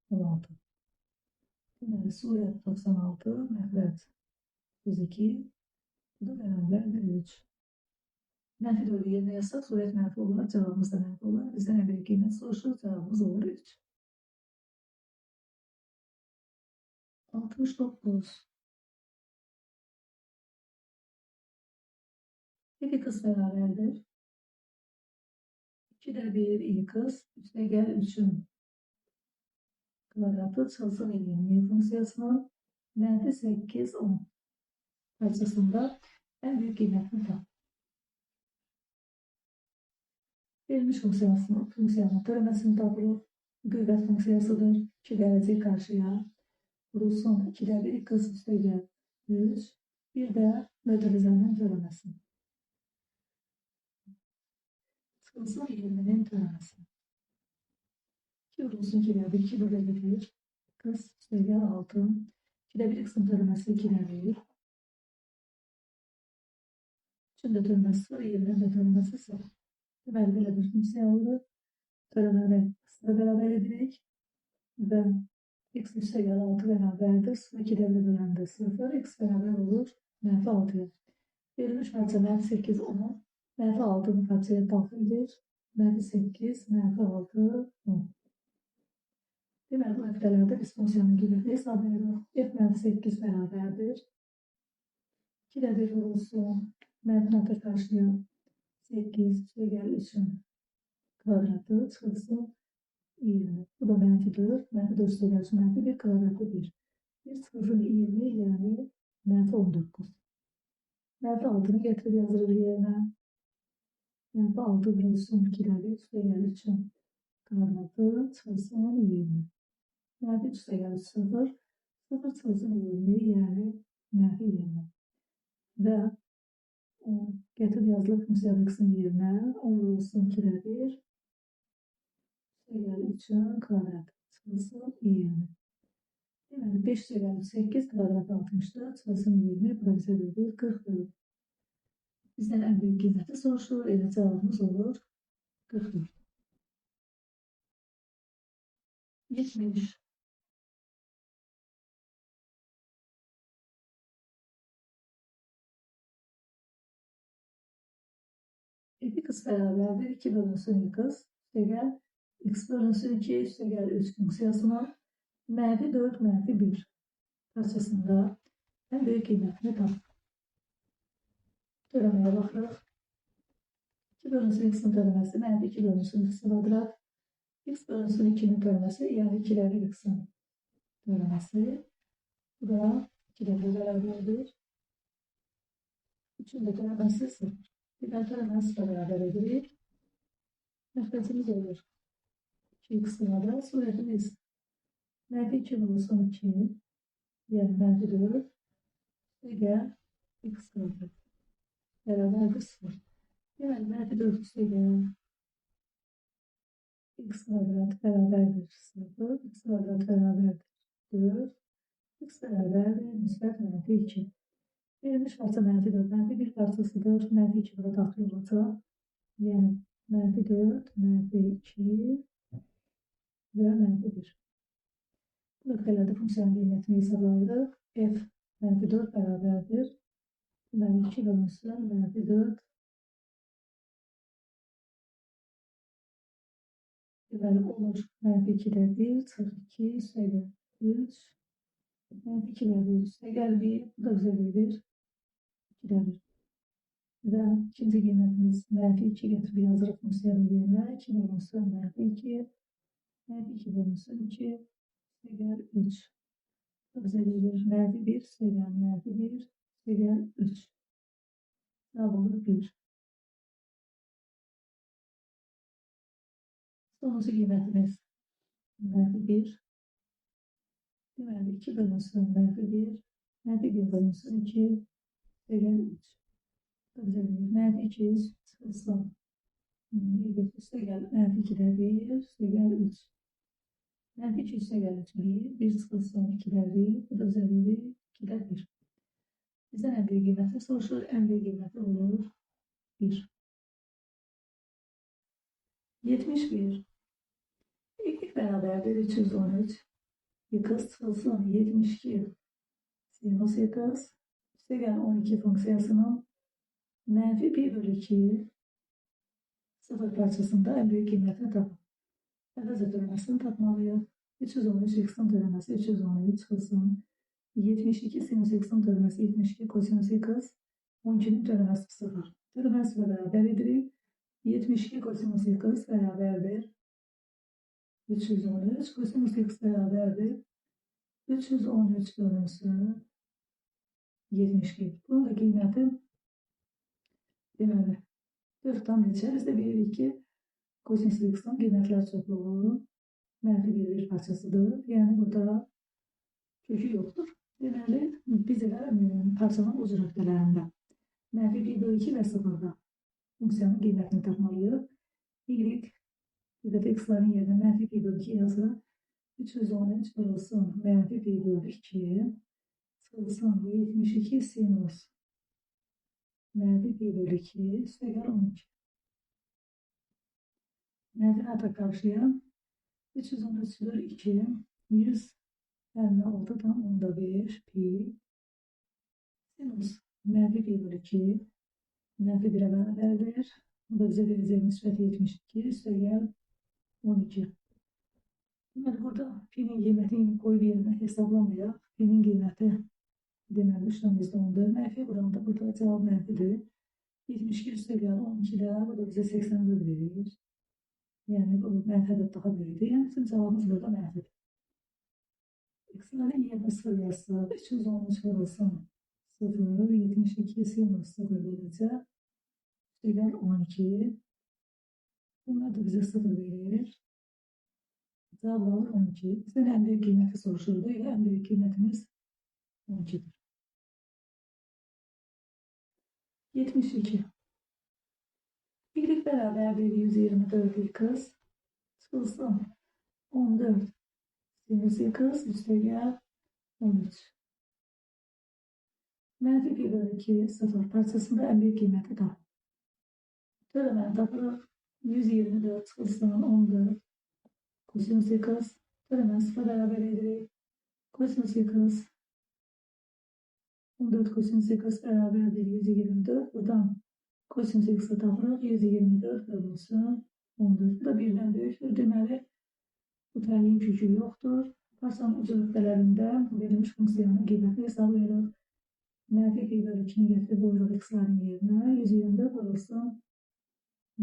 16. Deməli, surət 96, məxrəc 32, bu da bərabərdir 3. Mənfi 4'ü yerinə yazsaq, surət mənfi olar, cavabımız da mənfi olar. Bizdən ən böyük qiymət soruşur, cavabımız olur 3. 69. İki kız beraberdir. 2'de 1 2 kız üstəgəl 3'ün kvadratı çıxılsın 20 funksiyasının mənfi 8 10 parçasında ən böyük qiymətini tap. Verilmiş funksiyanın bölünməsini tapılır. Qüvvət funksiyasıdır. 2 dərəcəyi qarşıya vurulsun. 2'de 1 2 kız üstəgəl 3. Bir də mötərizənin bölünməsi. Çıxılsın 20'nin bölünməsi. 2 vurulsun 2'de 1 2 burada gelir. Kız üstəgəl 6. 2'de 1 x'in bölünməsi 2'de 1. 3'ün də bölünməsi 20'nin də bölünməsi 0. Deməli, belə bir funksiya olur. Bölünəni x'la bərabər edirik. Və x üstəgəl 6 bərabərdir. 2'de 1 böləndə 0. X bərabər olur. Mənfi 6'ya. Verilmiş parça mənfi 8 10. Mənfi 6'nı parçaya daxildir. Mənfi 8, mənfi 6 10. Deməli, bu nöqtələrdə biz funksiyanın qiyməti hesablayırıq. F mənfi 8 bərabərdir. 2'de 1 vurulsun. Mənfi nöqtə qarşıya 8 üstəgəl 3'ün kvadratı çıxılsın 20. Bu da mənfi 4. Mənfi 4 üstəgəl 3 mənfi 1 kvadratı 1. 1 çıxılsın 20 yəni mənfi 19. Mənfi 6'nı getirib yazırıq yerinə. Mənfi 6 vurulsun 2'de 1 üstəgəl 3'ün kvadratı çıxılsın 20. Mənfi 3 üstəgəl 3 0. 0 çıxılsın 20 yəni mənfi 20. Və getirib yazılır funksiyada x'in yerinə 10 vurulsun 2'de 1 üstəgəl 3'ün kvadratı çıxılsın 20. Deməli, 5 üstəgəl 8 kvadrat 64 çıxılsın 20. Bu da bizə verir 44. Bizdən ən böyük qiyməti soruşur. Elə cavabımız olur 44. 70. İki kız bərabərdir. 2 bölünsün 2 kız üstəgəl x bölünsün 2 üstəgəl 3 funksiyasının mənfi 4 mənfi 1 parçasında ən böyük qiymətini tap. Bölünməyə baxırıq. 2 bölünsün x'in bölünməsi mənfi 2 bölünsün x kvadrat. X bölünsün 2'nin bölünməsi yəni 2'de 1 x'in bölünməsi. Bu da 2'de 1 bərabərdir. 3'ün də bölünməsi 0. Bir də bölünməsi bərabər edirik. Məxrəcimiz olur 2x kvadrat. Surətimiz mənfi 2 vurulsun 2 yəni mənfi 4 üstəgəl x kvadrat bərabərdir 0. Deməli, mənfi 4 üstəgəl x kvadrat bərabərdir 0. X kvadrat bərabərdir 4. X bərabərdir müsbət mənfi 2. Verilmiş parça mənfi 4 mənfi 1 parçasıdır. Mənfi 2 burada daxil olacaq. Yəni mənfi 4 mənfi 2 və mənfi 1. Bu nöqtələrdə funksiyanın qiymətini hesablayırıq. F mənfi 4 bərabərdir. Deməli, 2 bölünsün mənfi 4. Deməli, olur mənfi 2'de 1 42 üstəgəl 3 mənfi 2'de 1 üstəgəl 1. Bu da bizə verir 2'de 1. Və ikinci qiymətimiz mənfi 2 gətirib yazırıq funksiyanın yerinə. 2 bölünsün mənfi 2. Mənfi 2 bölünsün 2. Üstəgəl 3. Bizə verir mənfi 1. Üstəgəl mənfi 1. Üstəgəl 3. Cavab olur 1. Sonuncu qiymətimiz mənfi 1. Deməli 2 bölünsün mənfi 1. Mənfi 1 bölünsün 2. Üstəgəl 3. Bizə verir mənfi 2 çıxılsın. Üstəgəl mənfi 2-də 1. Üstəgəl 3. Mənfi 2 üstəgəl 3 1. 1 çıxılsın 2-də 1. Bu da bizə verir 2-də 1. Bizdən ən böyük qiyməti soruşur. Ən böyük qiyməti olur 1. 71. İlk beraberdir 313. Yıkız çıxılsın 72. Sinüs yıkız. Üstəgəl 12 funksiyasının mənfi 1 bölü 2 sıfır parçasında ən böyük qiymətini tapın. Əvəz ötürülməsini tapmalıyıq. 313 x'in törəməsi 313 çıxılsın. 72 sinüs x'in törəməsi 72 kosinüs x. 12'nin törəməsi 0. Törəməsi və bərabər edirik. 72 kosinüs x bərabərdir 313. Kosinüs x bərabərdir 313 bölünsün 72. Bunun da qiyməti deməli 4 tam içərisində bilirik ki kosinüs x-in qiymətlər çoxluğu mənfi bir parçasıdır. Yəni burada kökü yoxdur. Deməli biz elə parçanın uc nöqtələrində mənfi 1 bölü 2 və 0-da funksiyanın qiymətini tapmalıyıq. Y x-ların yerinə mənfi 1 bölü 2 yazılır. 313 bölünsün mənfi 1 bölü 2 çıxılsın 72 sinüs mənfi 1 bölü 2 üstəgəl 12. Mənfi ata qarşıya 313 bölü 2 156 tam 10^5 pi sinüs mənfi 1 bölü 2 mənfi 1'ə bərabərdir. Bu da bizə verəcək müsbət 72 üstəgəl 12. Deməli burada pi'nin qiymətini qoyub yerinə hesablamayaq. Pi'nin qiyməti deməli 3,14 mənfi. Burada cavab mənfidir. 72 üstəgəl 12'də bu da bizə 84 verir. Yəni bu mənfi ədəd daha böyükdür. Yəni bizim cavabımız burada mənfidir. X-ların yerinə 0 yazsaq 313 vurulsun 0, 72 sinüs 0 verəcək. Üstəgəl 12. Bunlar da bizə 0 verir. Cavab olur 12. Bizdən ən böyük qiyməti soruşurdu. Ən böyük qiymətimiz 12'dir. 72. Birlik bərabərdir 124 x çıxılsın 14 sinüs x üstəgəl 13. Mənfi 1 bölü 2 0 parçasında ən böyük qiyməti tapın. Törəməni tapırıq. 124 çıxılsın 14 kosinüs x. Törəməni 0 bərabər edirik. Kosinüs x 14 kosinüs x bərabərdir 124. Buradan kosinüs x'i tapırıq. 124 bölünsün 14. Bu da birdən böyükdür. Deməli bu təliyin kökü yoxdur. Parçanın uc nöqtələrində verilmiş funksiyanın qiymətini hesablayırıq. Mənfi 1 bölü 2'ni gətirib qoyuruq x-ların yerinə. 124 bölünsün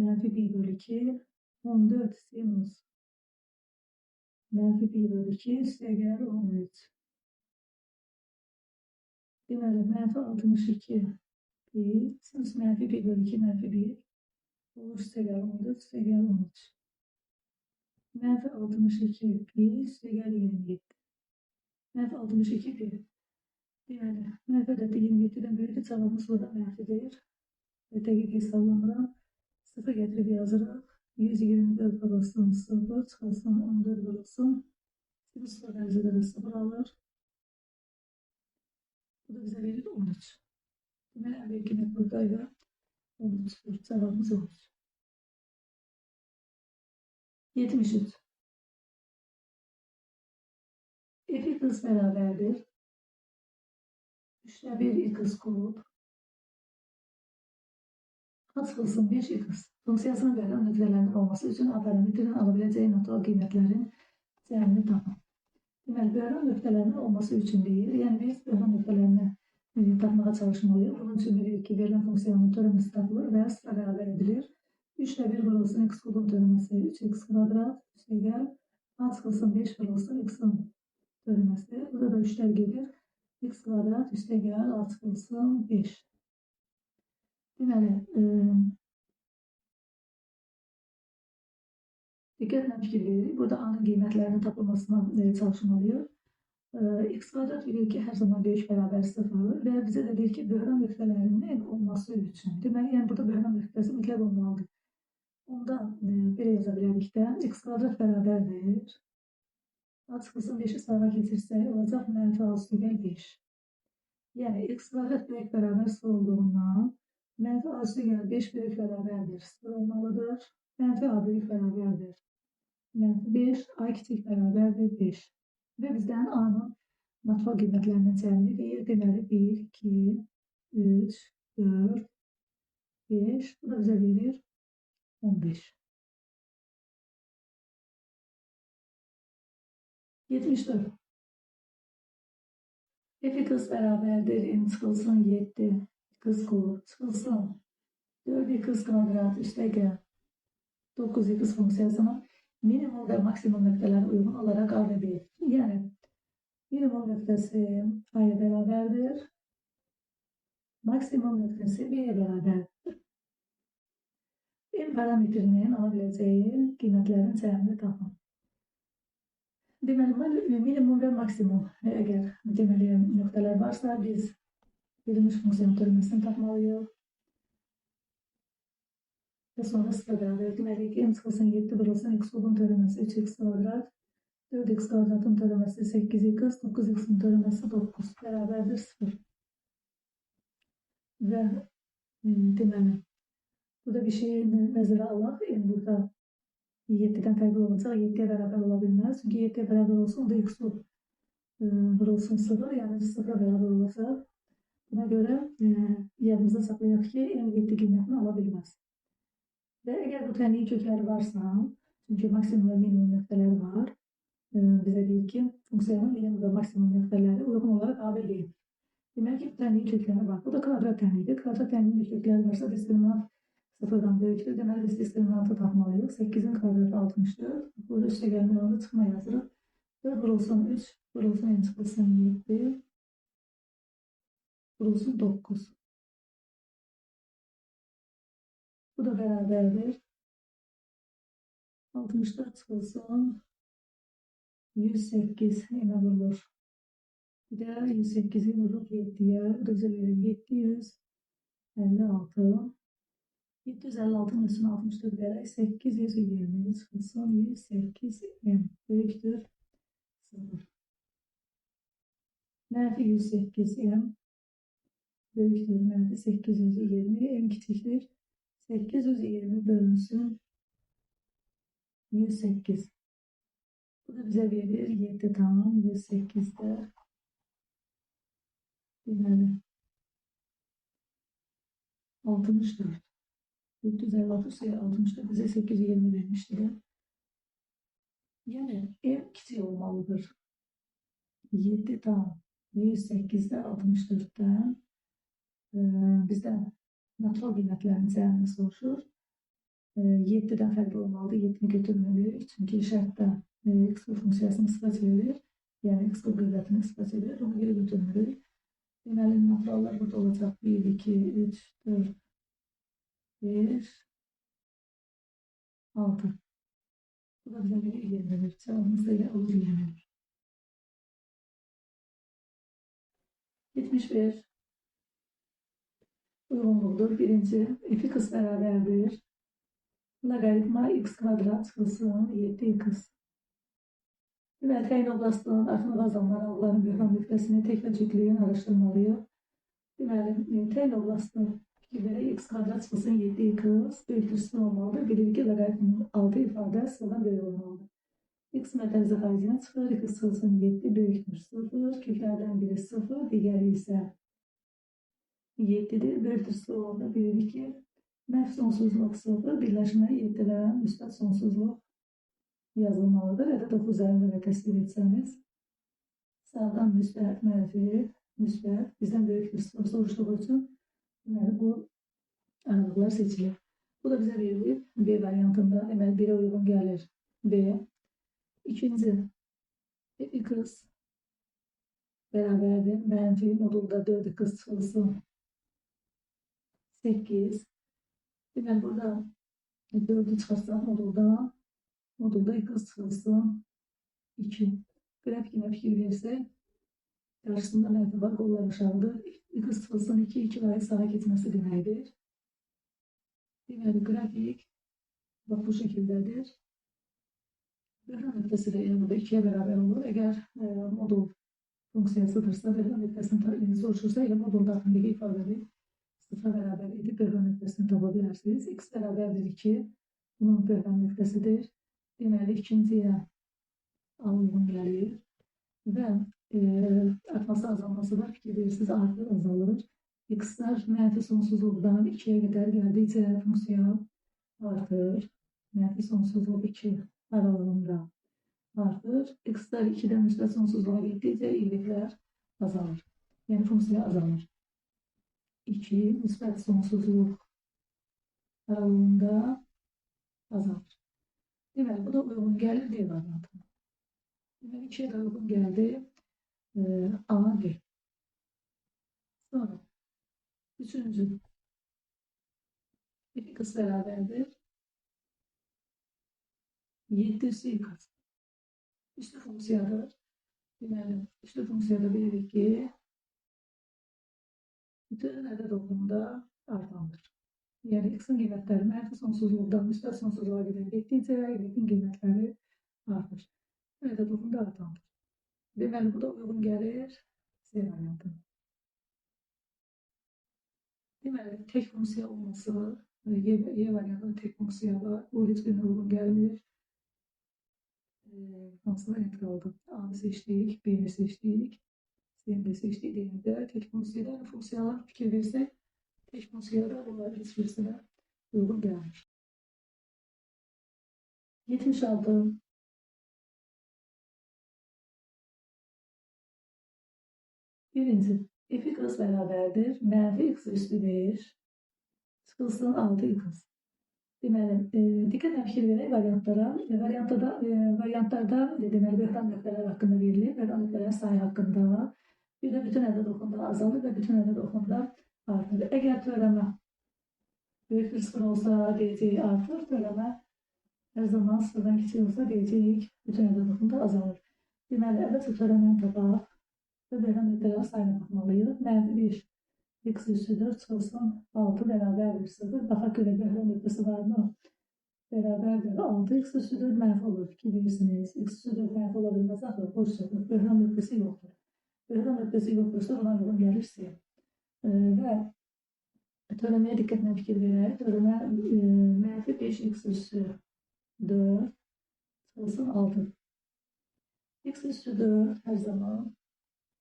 mənfi 1 bölü 2 14 sinüs mənfi 1 bölü 2 üstəgəl 13. Deməli mənfi 62 pi sinüs mənfi 1 bölü 2 mənfi 1 olur üstəgəl 14 üstəgəl 13. Mənfi 62 pi üstəgəl 27. Mənfi 62 pi. Deməli mənfi ədədi 27'dən böyükdür. Cavabımız burada mənfidir. Və dəqiq hesablamıram. 0 gətirib yazırıq. 124 vurulsun 0 çıxılsın 14 vurulsun. Sinüs dərəcədə də 0 alır. Bu da bizə verir 13. Deməli ən böyük qiymət buradaydı. 13'dür. Cavabımız 13. 73. F(x) bərabərdir 3'də 1 x kub açılsın 5x funksiyasının verilən nöqtələrin olması üçün A parametrinin ala biləcəyi natural qiymətlərin cəmini tapın. Deməli, verilən nöqtələrin olması üçün deyir. Yəni biz verilən nöqtələrini tapmağa çalışmalıyıq. Bunun üçün bilirik ki, verilən funksiyonun teoremisi tapılır və sıra bərabər edilir. 3 ilə 1 vurulsun x kubun teoremisi 3x kvadrat üstəgəl a çıxılsın 5 vurulsun x-in teoremisi. Burada da 3'lər gedir. X kvadrat üstəgəl a çıxılsın 5. Deməli, diqqətlə fikir veririk. Burada a-nın qiymətlərinin tapılmasına çalışmalıyıq. X kvadrat bilir ki, hər zaman böyük bərabər 0 və bizə də deyir ki, böhran nöqtələrinin olması üçün. Deməli, yəni burada böhran nöqtəsi mütləq olmalıdır. Onda belə yaza bilərik də, x kvadrat bərabərdir. A çıxılsın 5'i sağa getirsək, olacaq mənfi a üstəgəl 5. Yəni, x kvadrat böyük bərabər 0 olduğundan, mənfi a üstəgəl 5 böyük bərabərdir 0 olmalıdır. Mənfi a böyük bərabərdir. Mənfi 5, a kiçik bərabərdir 5. Və bizdən a-nın natural qiymətlərinin cəmini deyir. Deməli, 1, 2, 3, 4, 5. Bu da bizə verir 15. 74. f(x) bərabərdir n çıxılsın 7 x kub çıxılsın 4x kvadrat üstəgəl 9x funksiyasının minimum və maksimum nöqtələri uyğun olaraq a və b. Yəni, minimum nöqtəsi a-ya bərabərdir, maksimum nöqtəsi b-yə bərabərdir. M parametrinin ala biləcəyi qiymətlərin cəmini tapın. Deməli, minimum və maksimum əgər deməli nöqtələr varsa, biz verilmiş funksiyonun teoremini tapmalıyıq. Və sonra sıra bərabər deməli, m çıxılsın 7 vurulsun x kubun teoremisi 3x kvadrat, 4x kvadratın teoremisi 8x, 9x'in teoremisi 9 bərabərdir 0. Və deməli, burada bir şey nəzərə alaq. M burada 7'den fərqli olacaq. 7'yə bərabər ola bilməz. Çünki 7'yə bərabər olsun, onda x vurulsun 0, yəni 0'a bərabər olacaq. Buna görə yadımızda saxlayaq ki, m 7 qiymətini ala bilməz. Və əgər bu tənliyin kökləri varsa, çünki maksimum və minimum nöqtələri var, bizə deyir ki, funksiyonun minimum və maksimum nöqtələri uyğun olaraq a və b-dir. Demək ki, bu tənliyin kökləri var. Bu da kvadrat tənliyidir. Kvadrat tənliyin kökləri varsa, diskriminant 0'dan böyükdür. Deməli, biz diskriminantı tapmalıyıq. 8'in kvadratı 64. Burada üstə gəlmə yolunda çıxma yazırıq. 4 vurulsun 3, vurulsun n çıxılsın 7, vurulsun 9. Bu da bərabərdir. 64 çıxılsın 108 n-ə vurulur. Bir də 108'i vurup 7'yə, bu da bizə verir 756. 756'nın üstüne 64 vererek 820 çıxılsın 108 m böyükdür 0. Mənfi 108 m böyükdür mənfi 820 m kiçikdir 820 bölünsün 108. Bu da bize verir 7 tam 108'de deməli 64. 756 sayı 64 bize 820 vermişti de. Yani m kiçik olmalıdır. 7 tam 108'de 64'ten bizden natural qiymətlərin cəmini soruşur. 7'den fərqli olmalıdır. 7'ni götürməliyik. Çünki şərtdə x funksiyasını sıra çevirir. Yəni x qüvvətini sıra çevirir. Onu geri götürməliyik. Deməli, naturallar burada olacaq. 1, 2, 3, 4, 5, 6. Bu da bizə verir 21. Cevabımız da elə olur 21. 71. Uyğunluqdur. Birinci, f(x) bərabərdir. Logaritma x kvadrat çıxılsın 7x. Deməli, təyin oblastının artım və azalma aralığının böhran nöqtəsini tek və cütlüyün araşdırmalıyıq. Deməli, təyin oblastı fikir verək, x kvadrat çıxılsın 7x böyükdür 0 olmalıdır. Bilirik ki, logaritmin altı ifadə sıradan böyük olmalıdır. X mərtəbizə xaricinə çıxır, x çıxılsın 7 böyükdür 0, köklərdən biri 0, digəri isə 7'dir. Böyükdür 0 olanda bilirik ki, mənfi sonsuzluq 0, birləşmə 7'dən müsbət sonsuzluq yazılmalıdır. Ədəd 9 üzərində və təsvir etsəniz, sağdan müsbət mənfi müsbət, bizdən böyük bir sıfır soruşduğu üçün deməli, bu aralıqlar seçilir. Bu da bizə verilir B variantında. Deməli, 1'ə uyğun gəlir B. İkinci, f(x) bərabərdir. Mənfi modulda 4x çıxılsın 8. Deməli, burada 4'ü çıxarsam modulda x çıxılsın 2. Qrafikinə fikir versək, qarşısında mənfi var, qollar aşağıdır. X çıxılsın 2, 2 var, sağa keçməsi deməkdir. Deməli, qrafik bax bu şəkildədir. Böhran nöqtəsi də yəni burada 2'yə bərabər olur. Əgər modul funksiyasıdırsa, böhran nöqtəsini soruşursa, elə modul daxilindəki ifadəni 0'a bərabər edib böhran nöqtəsini tapa bilərsiniz. X bərabərdir 2, bunun böhran nöqtəsidir. Deməli, ikinciyə A uyğun gəlir və artması azalması da fikir verirsiniz, artır, azalır. X'lar mənfi sonsuzluqdan 2'yə qədər gəldikcə funksiya artır. Mənfi sonsuzluq 2 aralığında artır. X'lar 2'dən müsbət sonsuzluğa getdikcə y'lər azalır. Yəni funksiya azalır. 2 müsbət sonsuzluq aralığında azalır. Deməli, bu da uyğun gəlir D variantına. Deməli, 2'yə də uyğun gəldi A, D. Sonra üçüncü, f(x) bərabərdir 7x. Üstü funksiyadır. Deməli, üstü funksiyada bilirik ki, bütün ədəd olduğunda artandır. Yəni, x-in qiymətləri mənfi sonsuzluqdan müsbət sonsuzluğa qədər getdikcə y-in qiymətləri artır. Ədəd olduğunda artandır. Deməli, bu da uyğun gəlir C variantına. Deməli, tek funksiya olması, Y variantında tek funksiya var. Bu heç birine uyğun gəlmir. Hansı variant qaldı? A-nı seçdik, B-ni seçdik, C-ni də seçdik. D-ni də tek funksiyalar, funksiyalar fikir versək, tek funksiyalar bunlar heç birisinə uyğun gəlmir. 76. Birinci, f(x) bərabərdir. Mənfi x üstü 5 çıxılsın 6x. Deməli, diqqətlə fikir verək variantlara. Variantlarda deməli, böhran nöqtələri haqqında verilir, böhran nöqtələrin sayı haqqında, bir də bütün ədəd oxunda azalır və bütün ədəd oxunda artır. Əgər törəmə böyük bir sıfır olsa, deyəcəyik artır, törəmə hər zaman sıfırdan kiçik olsa, deyəcəyik bütün ədəd oxunda azalır. Deməli, əvvəlcə törəməni tapaq və böhran nöqtələrin sayını tapmalıyıq. Mənfi 1 x üstü 4 çıxılsın 6 bərabərdir 0. Baxaq görə böhran nöqtəsi varmı? Bərabərdir 6 x üstü 4 mənfi olur. Fikir verirsiniz. X üstü 4 mənfi ola bilməz axı. Boş söhbət. Böhran nöqtəsi yoxdur. Böhran nöqtəsi yoxdursa ona uyğun gəlir C. Və törəməyə diqqətlə fikir verək. Törəmə mənfi 5x üstü 4 çıxılsın 6. X üstü 4 hər zaman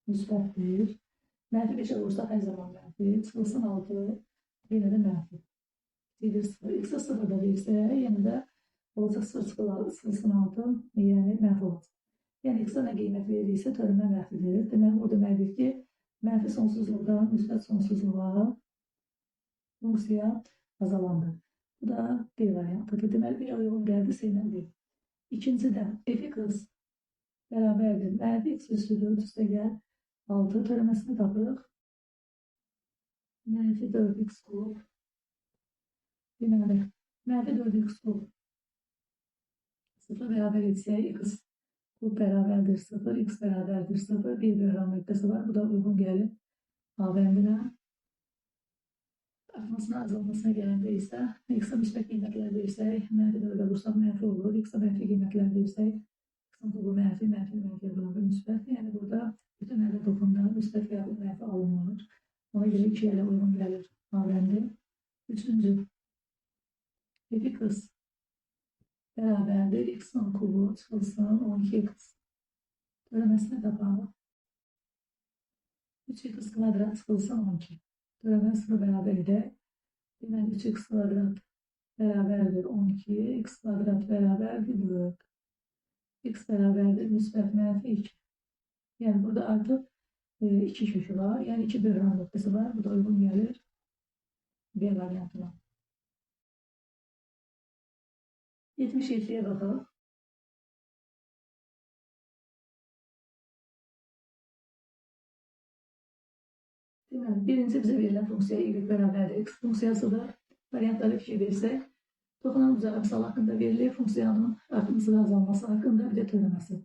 müsbətdir. Mənfi 5'e vursak hər zaman mənfi. Çıxılsın 6, yenə də mənfi. X-ə 0 da versə, yenə də olacaq 0 çıxılsın 6, yəni mənfi olacaq. Yəni X-ə nə qiymət verirsə, törəmə mənfidir. Deməli, o deməkdir ki, mənfi sonsuzluqdan müsbət sonsuzluğa funksiya azalandır. Bu da D variantıdır. Deməli, bir uyğun gəldi C ilə D. İkincidə f(x) bərabərdir. Mənfi x üstü 4 üstə gəl 6 törəməsini tapırıq. Mənfi 4x kub. Deməli, mənfi 4x kub 0 bərabər etsək, x kub bərabərdir 0, x bərabərdir 0, bir böhran nöqtəsi var. Bu da uyğun gəlir A bəndinə. Artmasına, azalmasına gələndə isə x-a müsbət qiymətlər versək, mənfi 4'ə vursaq mənfi olur. X-a mənfi qiymətlər versək, x-in kubu mənfi, mənfi bölündə müsbət. Yəni burada bütün ədəd oxunda müsbət və yaxud mənfi alınmalı. Ona görə 2 ilə uyğun gəlir A bəndi. Üçüncü, f(x) bərabərdir. X-in kubu çıxılsın 12x. Törəməsini tapaq. 3x kvadrat çıxılsın 12. Törəmə 0 bərabər edək. Deməli, 3x kvadrat bərabərdir 12. X kvadrat bərabərdir 4. X bərabərdir müsbət mənfi 2. Yəni burada artıq 2 kökü var. Yəni 2 böhran nöqtəsi var. Bu da uyğun gəlir B variantına. 77-yə baxaq. Deməli, birinci bizə verilən funksiya y bərabərdir x funksiyasıdır. Variantlara fikir versək, toxunan uzağı misal haqqında verilir, funksiyanın artımısı və azalması haqqında bir də törəməsi.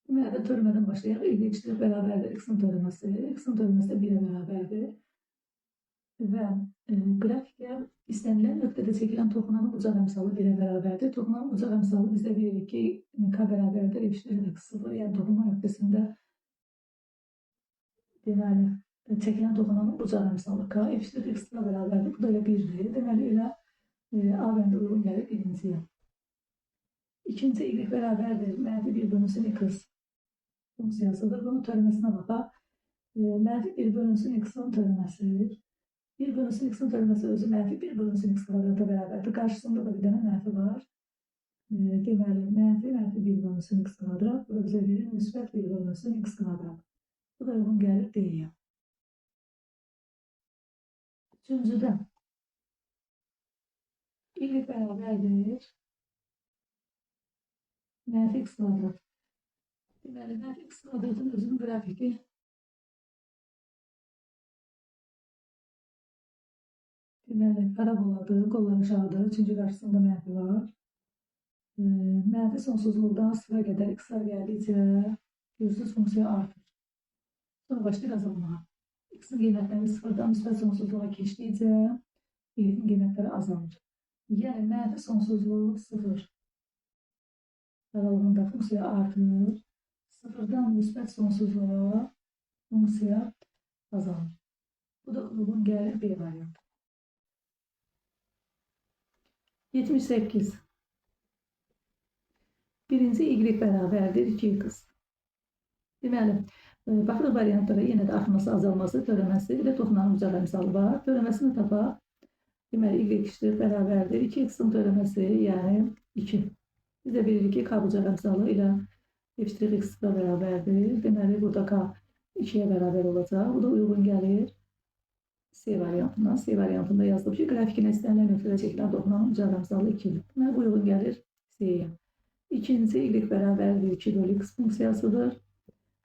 Deməli, törəmədən başlayaq. Y bərabərdir x-in törəməsi. X-in törəməsi də 1-ə bərabərdir. Və qrafikə istənilən nöqtədə çəkilən toxunanın bucaq əmsalı 1-ə bərabərdir. Toxunanın bucaq əmsalı bizdə verir ki, k bərabərdir, x0, yəni toxunma nöqtəsində deməli, çəkilən toxunanın bucaq əmsalı k, x0 bərabərdir. Bu da elə 1-dir. Deməli, elə A bəndə uyğun gəlir birinciyə. İkinci y bərabərdir, -1/x funksiyasıdır. Bunun törəməsinə baxaq. -1/x-in törəməsi 1/x-in törəməsi özü -1/x kvadrata bərabərdir. Qarşısında da bir dənə mənfi var. Deməli, -1/x kvadrat. Bu da bizə verir -1/x kvadrat. Bu da uyğun gəlir D-yə. Üçüncüdə y bərabərdir -x kvadrat. Deməli, -x kvadratın özünün qrafiki deməli, paraboladır, qollar aşağıdır, çünki qarşısında mənfi var. Mənfi sonsuzluqdan 0-a qədər x-lar gəldikcə görsüz funksiya artır. Sonra başlayır azalmağa. X-in qiymətləri 0-dan müsbət sonsuzluğa keçdikcə y-in qiymətləri azalır. Yəni, mənfi sonsuzluq 0 aralığında funksiya artır. 0-dan müsbət sonsuzluğa funksiya azalır. Bu da uyğun gəlir B variantı. 78. Birinci y bərabərdir 2x. Deməli, baxırıq variantlara yenə də artması, azalması, törəməsi və toxunanın bucaq əmsalı var. Törəməsini tapaq. Deməli, y bərabərdir 2x-in törəməsi, yəni 2. Biz də bilirik ki, k bucaq əmsalı ilə f(x) bərabərdir. Deməli, burada k 2-yə bərabər olacaq. Bu da uyğun gəlir C variantından. C variantında yazılıb ki, qrafikinə istənilən nöqtədə çəkilən toxunanın bucaq əmsalı 2-dir. Deməli, bu uyğun gəlir C-yə. İkinci y bərabərdir 2/x funksiyasıdır.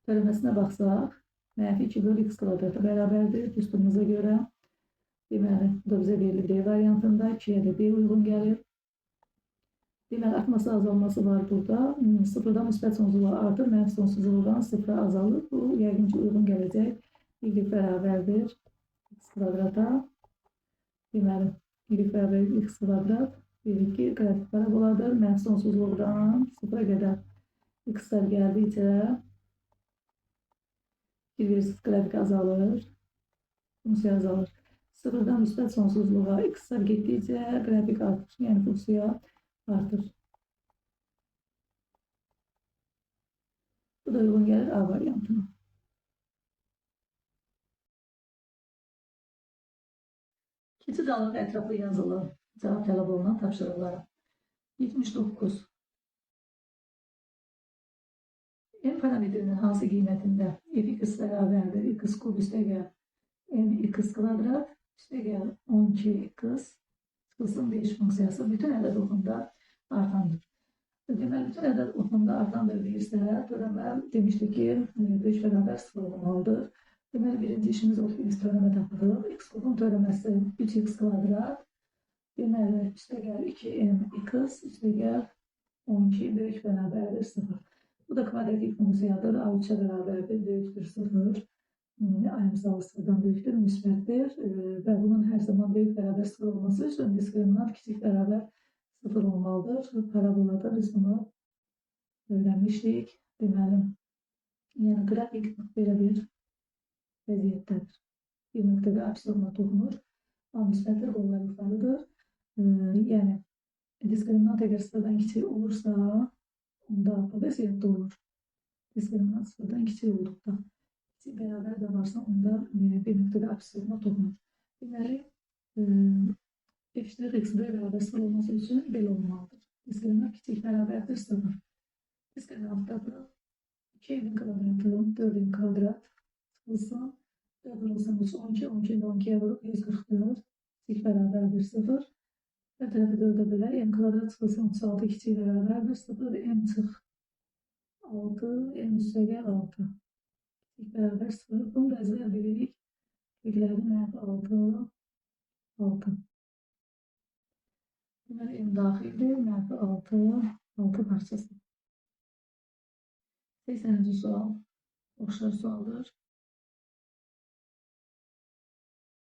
Törəməsinə baxsaq, -2/x kvadrata bərabərdir düsturumuza görə. Deməli, bu da bizə verilir D variantında. 2-yə də D uyğun gəlir. Deməli, artması, azalması var burada. 0-dan müsbət sonsuzluğa artır, mənfi sonsuzluqdan 0-a azalır. Bu, yəqin ki, uyğun gələcək. Y bərabərdir x kvadrata. Deməli, y bərabərdir x kvadrat. Dedik ki, qrafik paraboladır. Mənfi sonsuzluqdan 0-a qədər x-lar gəldikcə qrafik azalır, funksiya azalır. 0-dan müsbət sonsuzluğa x-lar getdikcə qrafik artır, yəni funksiya artır. Bu da uyğun gəlir A variantına. Keçid alıb ətraflı yazılı cavab tələb olunan tapşırıqlara. 79. M parametrinin hansı qiymətində f(x) bərabərdir x kub üstəgəl mx kvadrat üstəgəl 12x çıxılsın 5 funksiyası bütün ədəd oxunda artandır. Deməli, bütün ədəd oxunda artandır deyirsə, törəmə demişdik ki, 5 bərabər 0 olmalıdır. Deməli, birinci işimiz odur ki, biz törəmə tapırıq. X kubun törəməsi 3x kvadrat. Deməli, üstəgəl 2mx üstəgəl 12 böyük bərabərdir 0. Bu da kvadratik funksiyadır. A 3-ə bərabərdir, böyükdür 0. Ayımsalı 0-dan böyükdür, müsbətdir. Və bunun hər zaman böyük bərabər 0 olması üçün diskriminant kiçik bərabər 0 olmalıdır. Parabolada biz bunu öyrənmişdik. Deməli, yəni qrafik belə bir vəziyyətdədir. Bir nöqtədə apsilonla toxunur. A müsbətdir, qollar yuxarıdır. Yəni, diskriminant əgər 0-dan kiçik olursa, onda bu vəziyyətdə olur. Diskriminant 0-dan kiçik olduqda. Kiçik bərabər də varsa, onda bir nöqtədə apsilonla toxunur. Deməli, f(x) bərabər 0 olması üçün belə olmalıdır. Diskriminant kiçik bərabərdir 0. Diskriminantda da 2m kvadratı, 4m kvadrat çıxılsın. 4 vurulsun 3, 12, 12'nin 12'ye vurup 144. Kiçik beraberdir 0. Her tarafı 4'e böler. M kvadrat çıxılsın 36 kiçik beraberdir 0. M çıx 6. M üstə gəl 6. Kiçik beraber 0. Bunu da əzbər bilirik. Kökləri mənfi 6. 6. Deməli M daxildir. Mənfi 6. 6 parçası. 80. sual. Oxşar sualdır.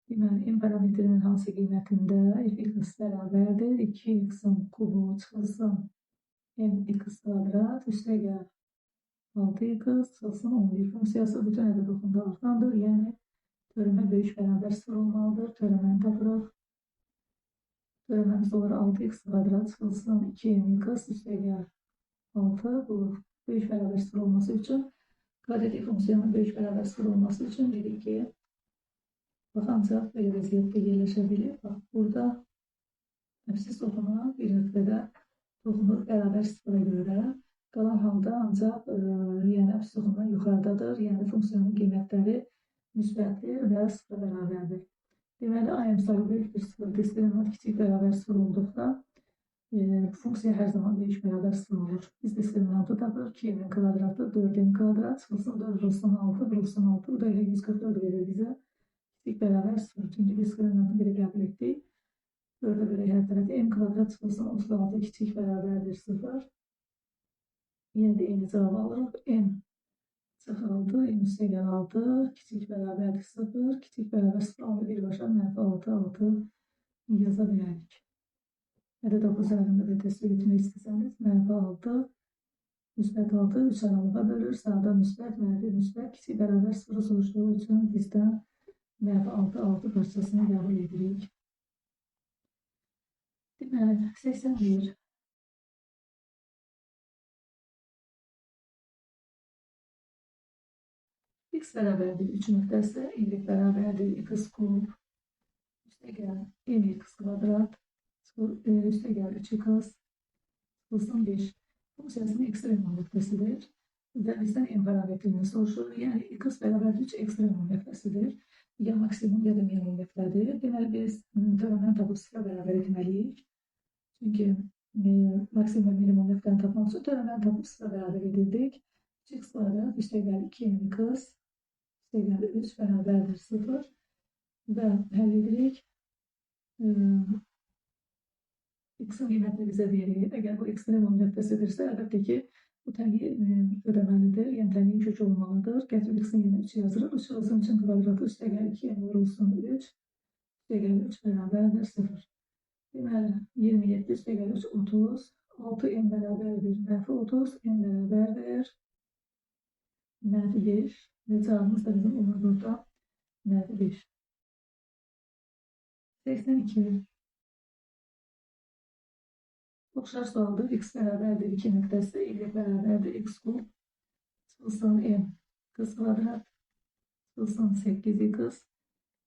Deməli, M parametrinin hansı qiymətində f(x) bərabərdir? 2x'in kubu çıxılsın mx kvadrat üstə gəl 6x çıxılsın 11 funksiyası bütün ədəd oxunda artandır. Yəni, törəmə böyük bərabər 0 olmalıdır. Törəməni tapırıq. Törəməmiz olur 6x kvadrat çıxılsın 2mx üstə gəl 6. Bu, böyük bərabər 0 olması üçün, kvadratik funksiyanın böyük bərabər 0 olması üçün dedik ki, bax, ancaq belə vəziyyətdə yerləşə bilir. Bax, burada əfsiz toxuna bir nöqtədə toxunur bərabər 0-a görə. Qalan halda ancaq yəni əfsiz toxundan yuxarıdadır. Yəni funksiyanın qiymətləri müsbətdir və 0-a bərabərdir. Deməli, A əmsalı böyükdür 0, diskriminant kiçik bərabər 0 olduqda funksiya hər zaman böyük bərabər 0 olur. Biz diskriminantı tapır 2m kvadratı 4m kvadrat çıxılsın 4 vurulsun 6 vurulsun 6. Bu da elə 144 verir bizə. Kiçik bərabər 0. Çünki diskriminantı belə qəbul etdik. 4'e bölək hər tərəfi m kvadrat çıxılsın 36 kiçik bərabərdir 0. Yenə də eyni cavab alırıq. M çıxıldı. M üstə gəl 6. Kiçik bərabərdir 0. Kiçik bərabər 0 alır. Birbaşa mənfi 6, 6 yaza bilərik. Ədəd oxuzlarında da təsvir etmək istəsəniz, mənfi 6, müsbət 6, 3 aralığa bölür. Sağda müsbət, mənfi müsbət. Kiçik bərabər 0 soruşduğu üçün bizdən mənfi 6, 6 parçasını qəbul edirik. Deməli, 81. X bərabərdir 3 nöqtəsi, Y bərabərdir x kub, üstə gəl mx kvadrat, üstə gəl 3x, çıxılsın 5. Funksiyasının ekstremum nöqtəsidir və bizdən M parametrini soruşur. Yəni, x bərabərdir 3 ekstremum nöqtəsidir. Ya maksimum, ya da minimum nöqtədir. Deməli, biz törəməni tapıb 0-a bərabər etməliyik. Çünki maksimum və minimum nöqtəni tapmaq üçün törəməni tapıb 0-a bərabər edirdik. 3x kvadrat, üstə gəl 2mx, üstə gəl 3 bərabərdir 0 və həll edirik. X-in qiymətini bizə verir. Əgər bu ekstremum nöqtəsidirsə, əlbəttə ki, bu tənliyi ödəməlidir. Yəni, tənliyin kökü olmalıdır. Gətirib X-in yerinə 3 yazırıq. 3 vurulsun 3-ün kvadratı üstə gəl 2m vurulsun 3, üstə gəl 3 bərabərdir 0. Deməli, 27 üstə gəl 3, 30, 6m bərabərdir, mənfi 30, m bərabərdir, mənfi 5 və cavabımız da bizim olur burada, mənfi 5. 82. Oxşar sualdır. X bərabərdir 2 nöqtəsi, Y bərabərdir x kub, çıxılsın m x kvadrat, çıxılsın 8x,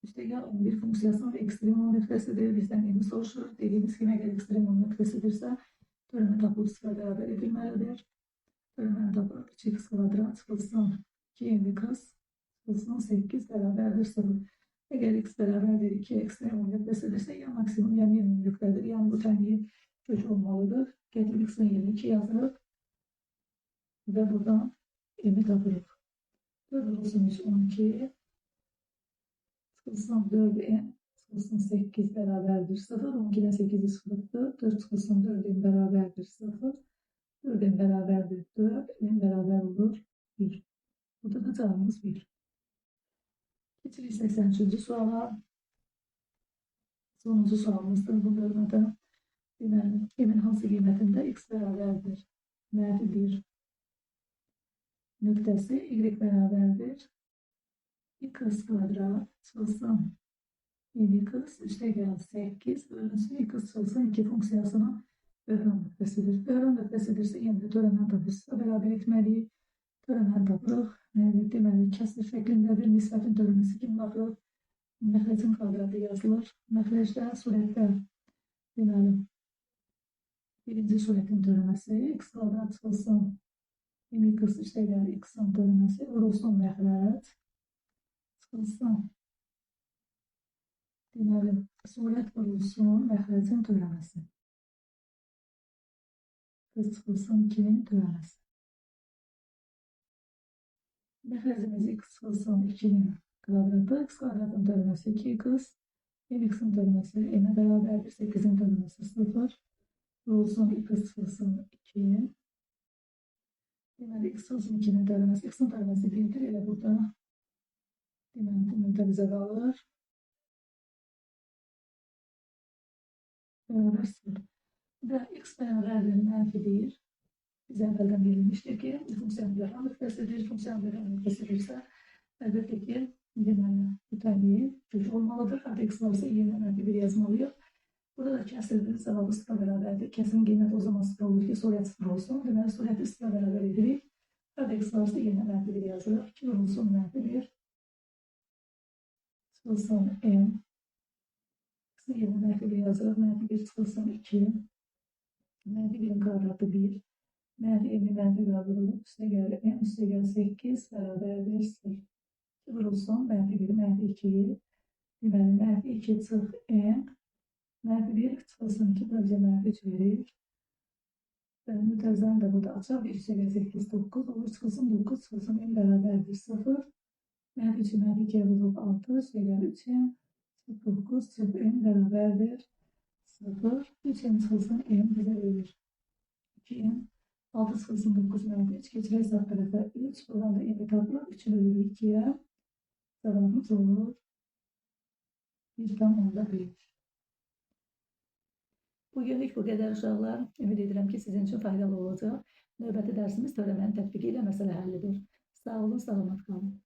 üstə gəl 11 funksiyasının ekstremum nöqtəsidir. Bizdən m soruşur. Dediyimiz kimi, əgər ekstremum nöqtəsidirsə, törəmə tapılıb 0-a bərabər edilməlidir. Törəməni tapılıb 3x kvadrat, çıxılsın 2mx, çıxılsın 8 bərabərdir 0. Əgər x bərabərdir 2 ekstremum nöqtəsidirsə, ya maksimum, ya minimum nöqtədir. Yəni, bu tənliyin kökü olmalıdır. Gətirib x-in yerinə 2 yazırıq və buradan m-i tapırıq. 4 vurulsun 3, 12, çıxılsın 4m, çıxılsın 8 bərabərdir 0. 12-dən 8-i çıxılıbdır. 4 çıxılsın 4m bərabərdir 0. 4m bərabərdir 4, m bərabər olur 1. Burada da cavabımız 1. Keçirik 83-cü suala. Sonuncu sualımızdır bu bölmədə. Deməli, m-in hansı qiymətində x bərabərdir? Mənfi 1 nöqtəsi, y bərabərdir x kvadrat, çıxılsın mx, üstə gəl 8, bölünsün x çıxılsın 2 funksiyasının böhran nöqtəsidir. Böhran nöqtəsidirsə, yenə də törəməni tapıb 0-a bərabər etməliyik. Törəməni tapırıq. Deməli, kəsr şəklindədir. Nisbətin törəməsi kimi baxırıq. Məxrəcin kvadratı yazılır. Məxrəcdə, surətdə, deməli, birinci surətin törəməsi x kvadrat çıxılsın mx üstə gəl x-in törəməsi vurulsun məxrəc. çıxılsın. Deməli, surət vurulsun, məxrəcin törəməsi. Qız çıxılsın 2-nin törəməsi. Məxrəcimiz x çıxılsın 2-nin kvadratı, x kvadratın törəməsi 2 qız, x-in törəməsi n-ə bərabərdir, 8-in törəməsi 0. Vurulsun x çıxılsın 2. Deməli, x çıxılsın 2-nin törəməsi, x-in törəməsi 1-dir, elə burada. Deməli, bu müddət bizə qalır. Bərabər 0. Və x bərabərdir -1. Biz əvvəldən verilmişdir ki, funksiyanın böhran nöqtəsidir. Funksiyanın böhran nöqtəsidirsə, əlbəttə ki, deməli, bu təbii kök olmalıdır. Artıq x varsa yenə -1 yazmalıyıq. Burada da kəsrdir, cavabı 0 bərabərdir. Kəsirin qiyməti o zaman 0 olur ki, surət 0 olsun. Deməli, surəti 0 bərabər edirik. Artıq x varsa yenə -1 yazırıq. 2 vurulsun -1. Çıxılsın n. X-i yenə -1 yazırıq. -1 çıxılsın 2. -1'in kvadratı 1. -1'i -1'e vurulub, üstə gəlir n, üstə gəlir 8 bərabərdir 0. 2 vurulsun -1'i -2'yi. Deməli, -2 çıx n. -1 çıxılsın 2 bölgə -3 verir. Və mütəzən də burada açaq 1 üstə gəlir 8, 9 olur. Çıxılsın 9, çıxılsın n bərabərdir 0. -3'i -2'ye vurulub 6 üstə gəlir 3n. 9 çıx n bərabərdir 0. 3n çıxılsın n bizə verir 2n. 6 çıxılsın 9 -3 keçirək sağ tərəfə 3. Buradan da n-i tapılır. 3'ü bölür 2'ye. Cavabımız olur 1,1. Bugünlük bu qədər uşaqlar. Ümid edirəm ki, sizin üçün faydalı olacaq. Növbəti dərsimiz törəmənin tətbiqi ilə məsələ həllidir. Sağ olun, salamat qalın.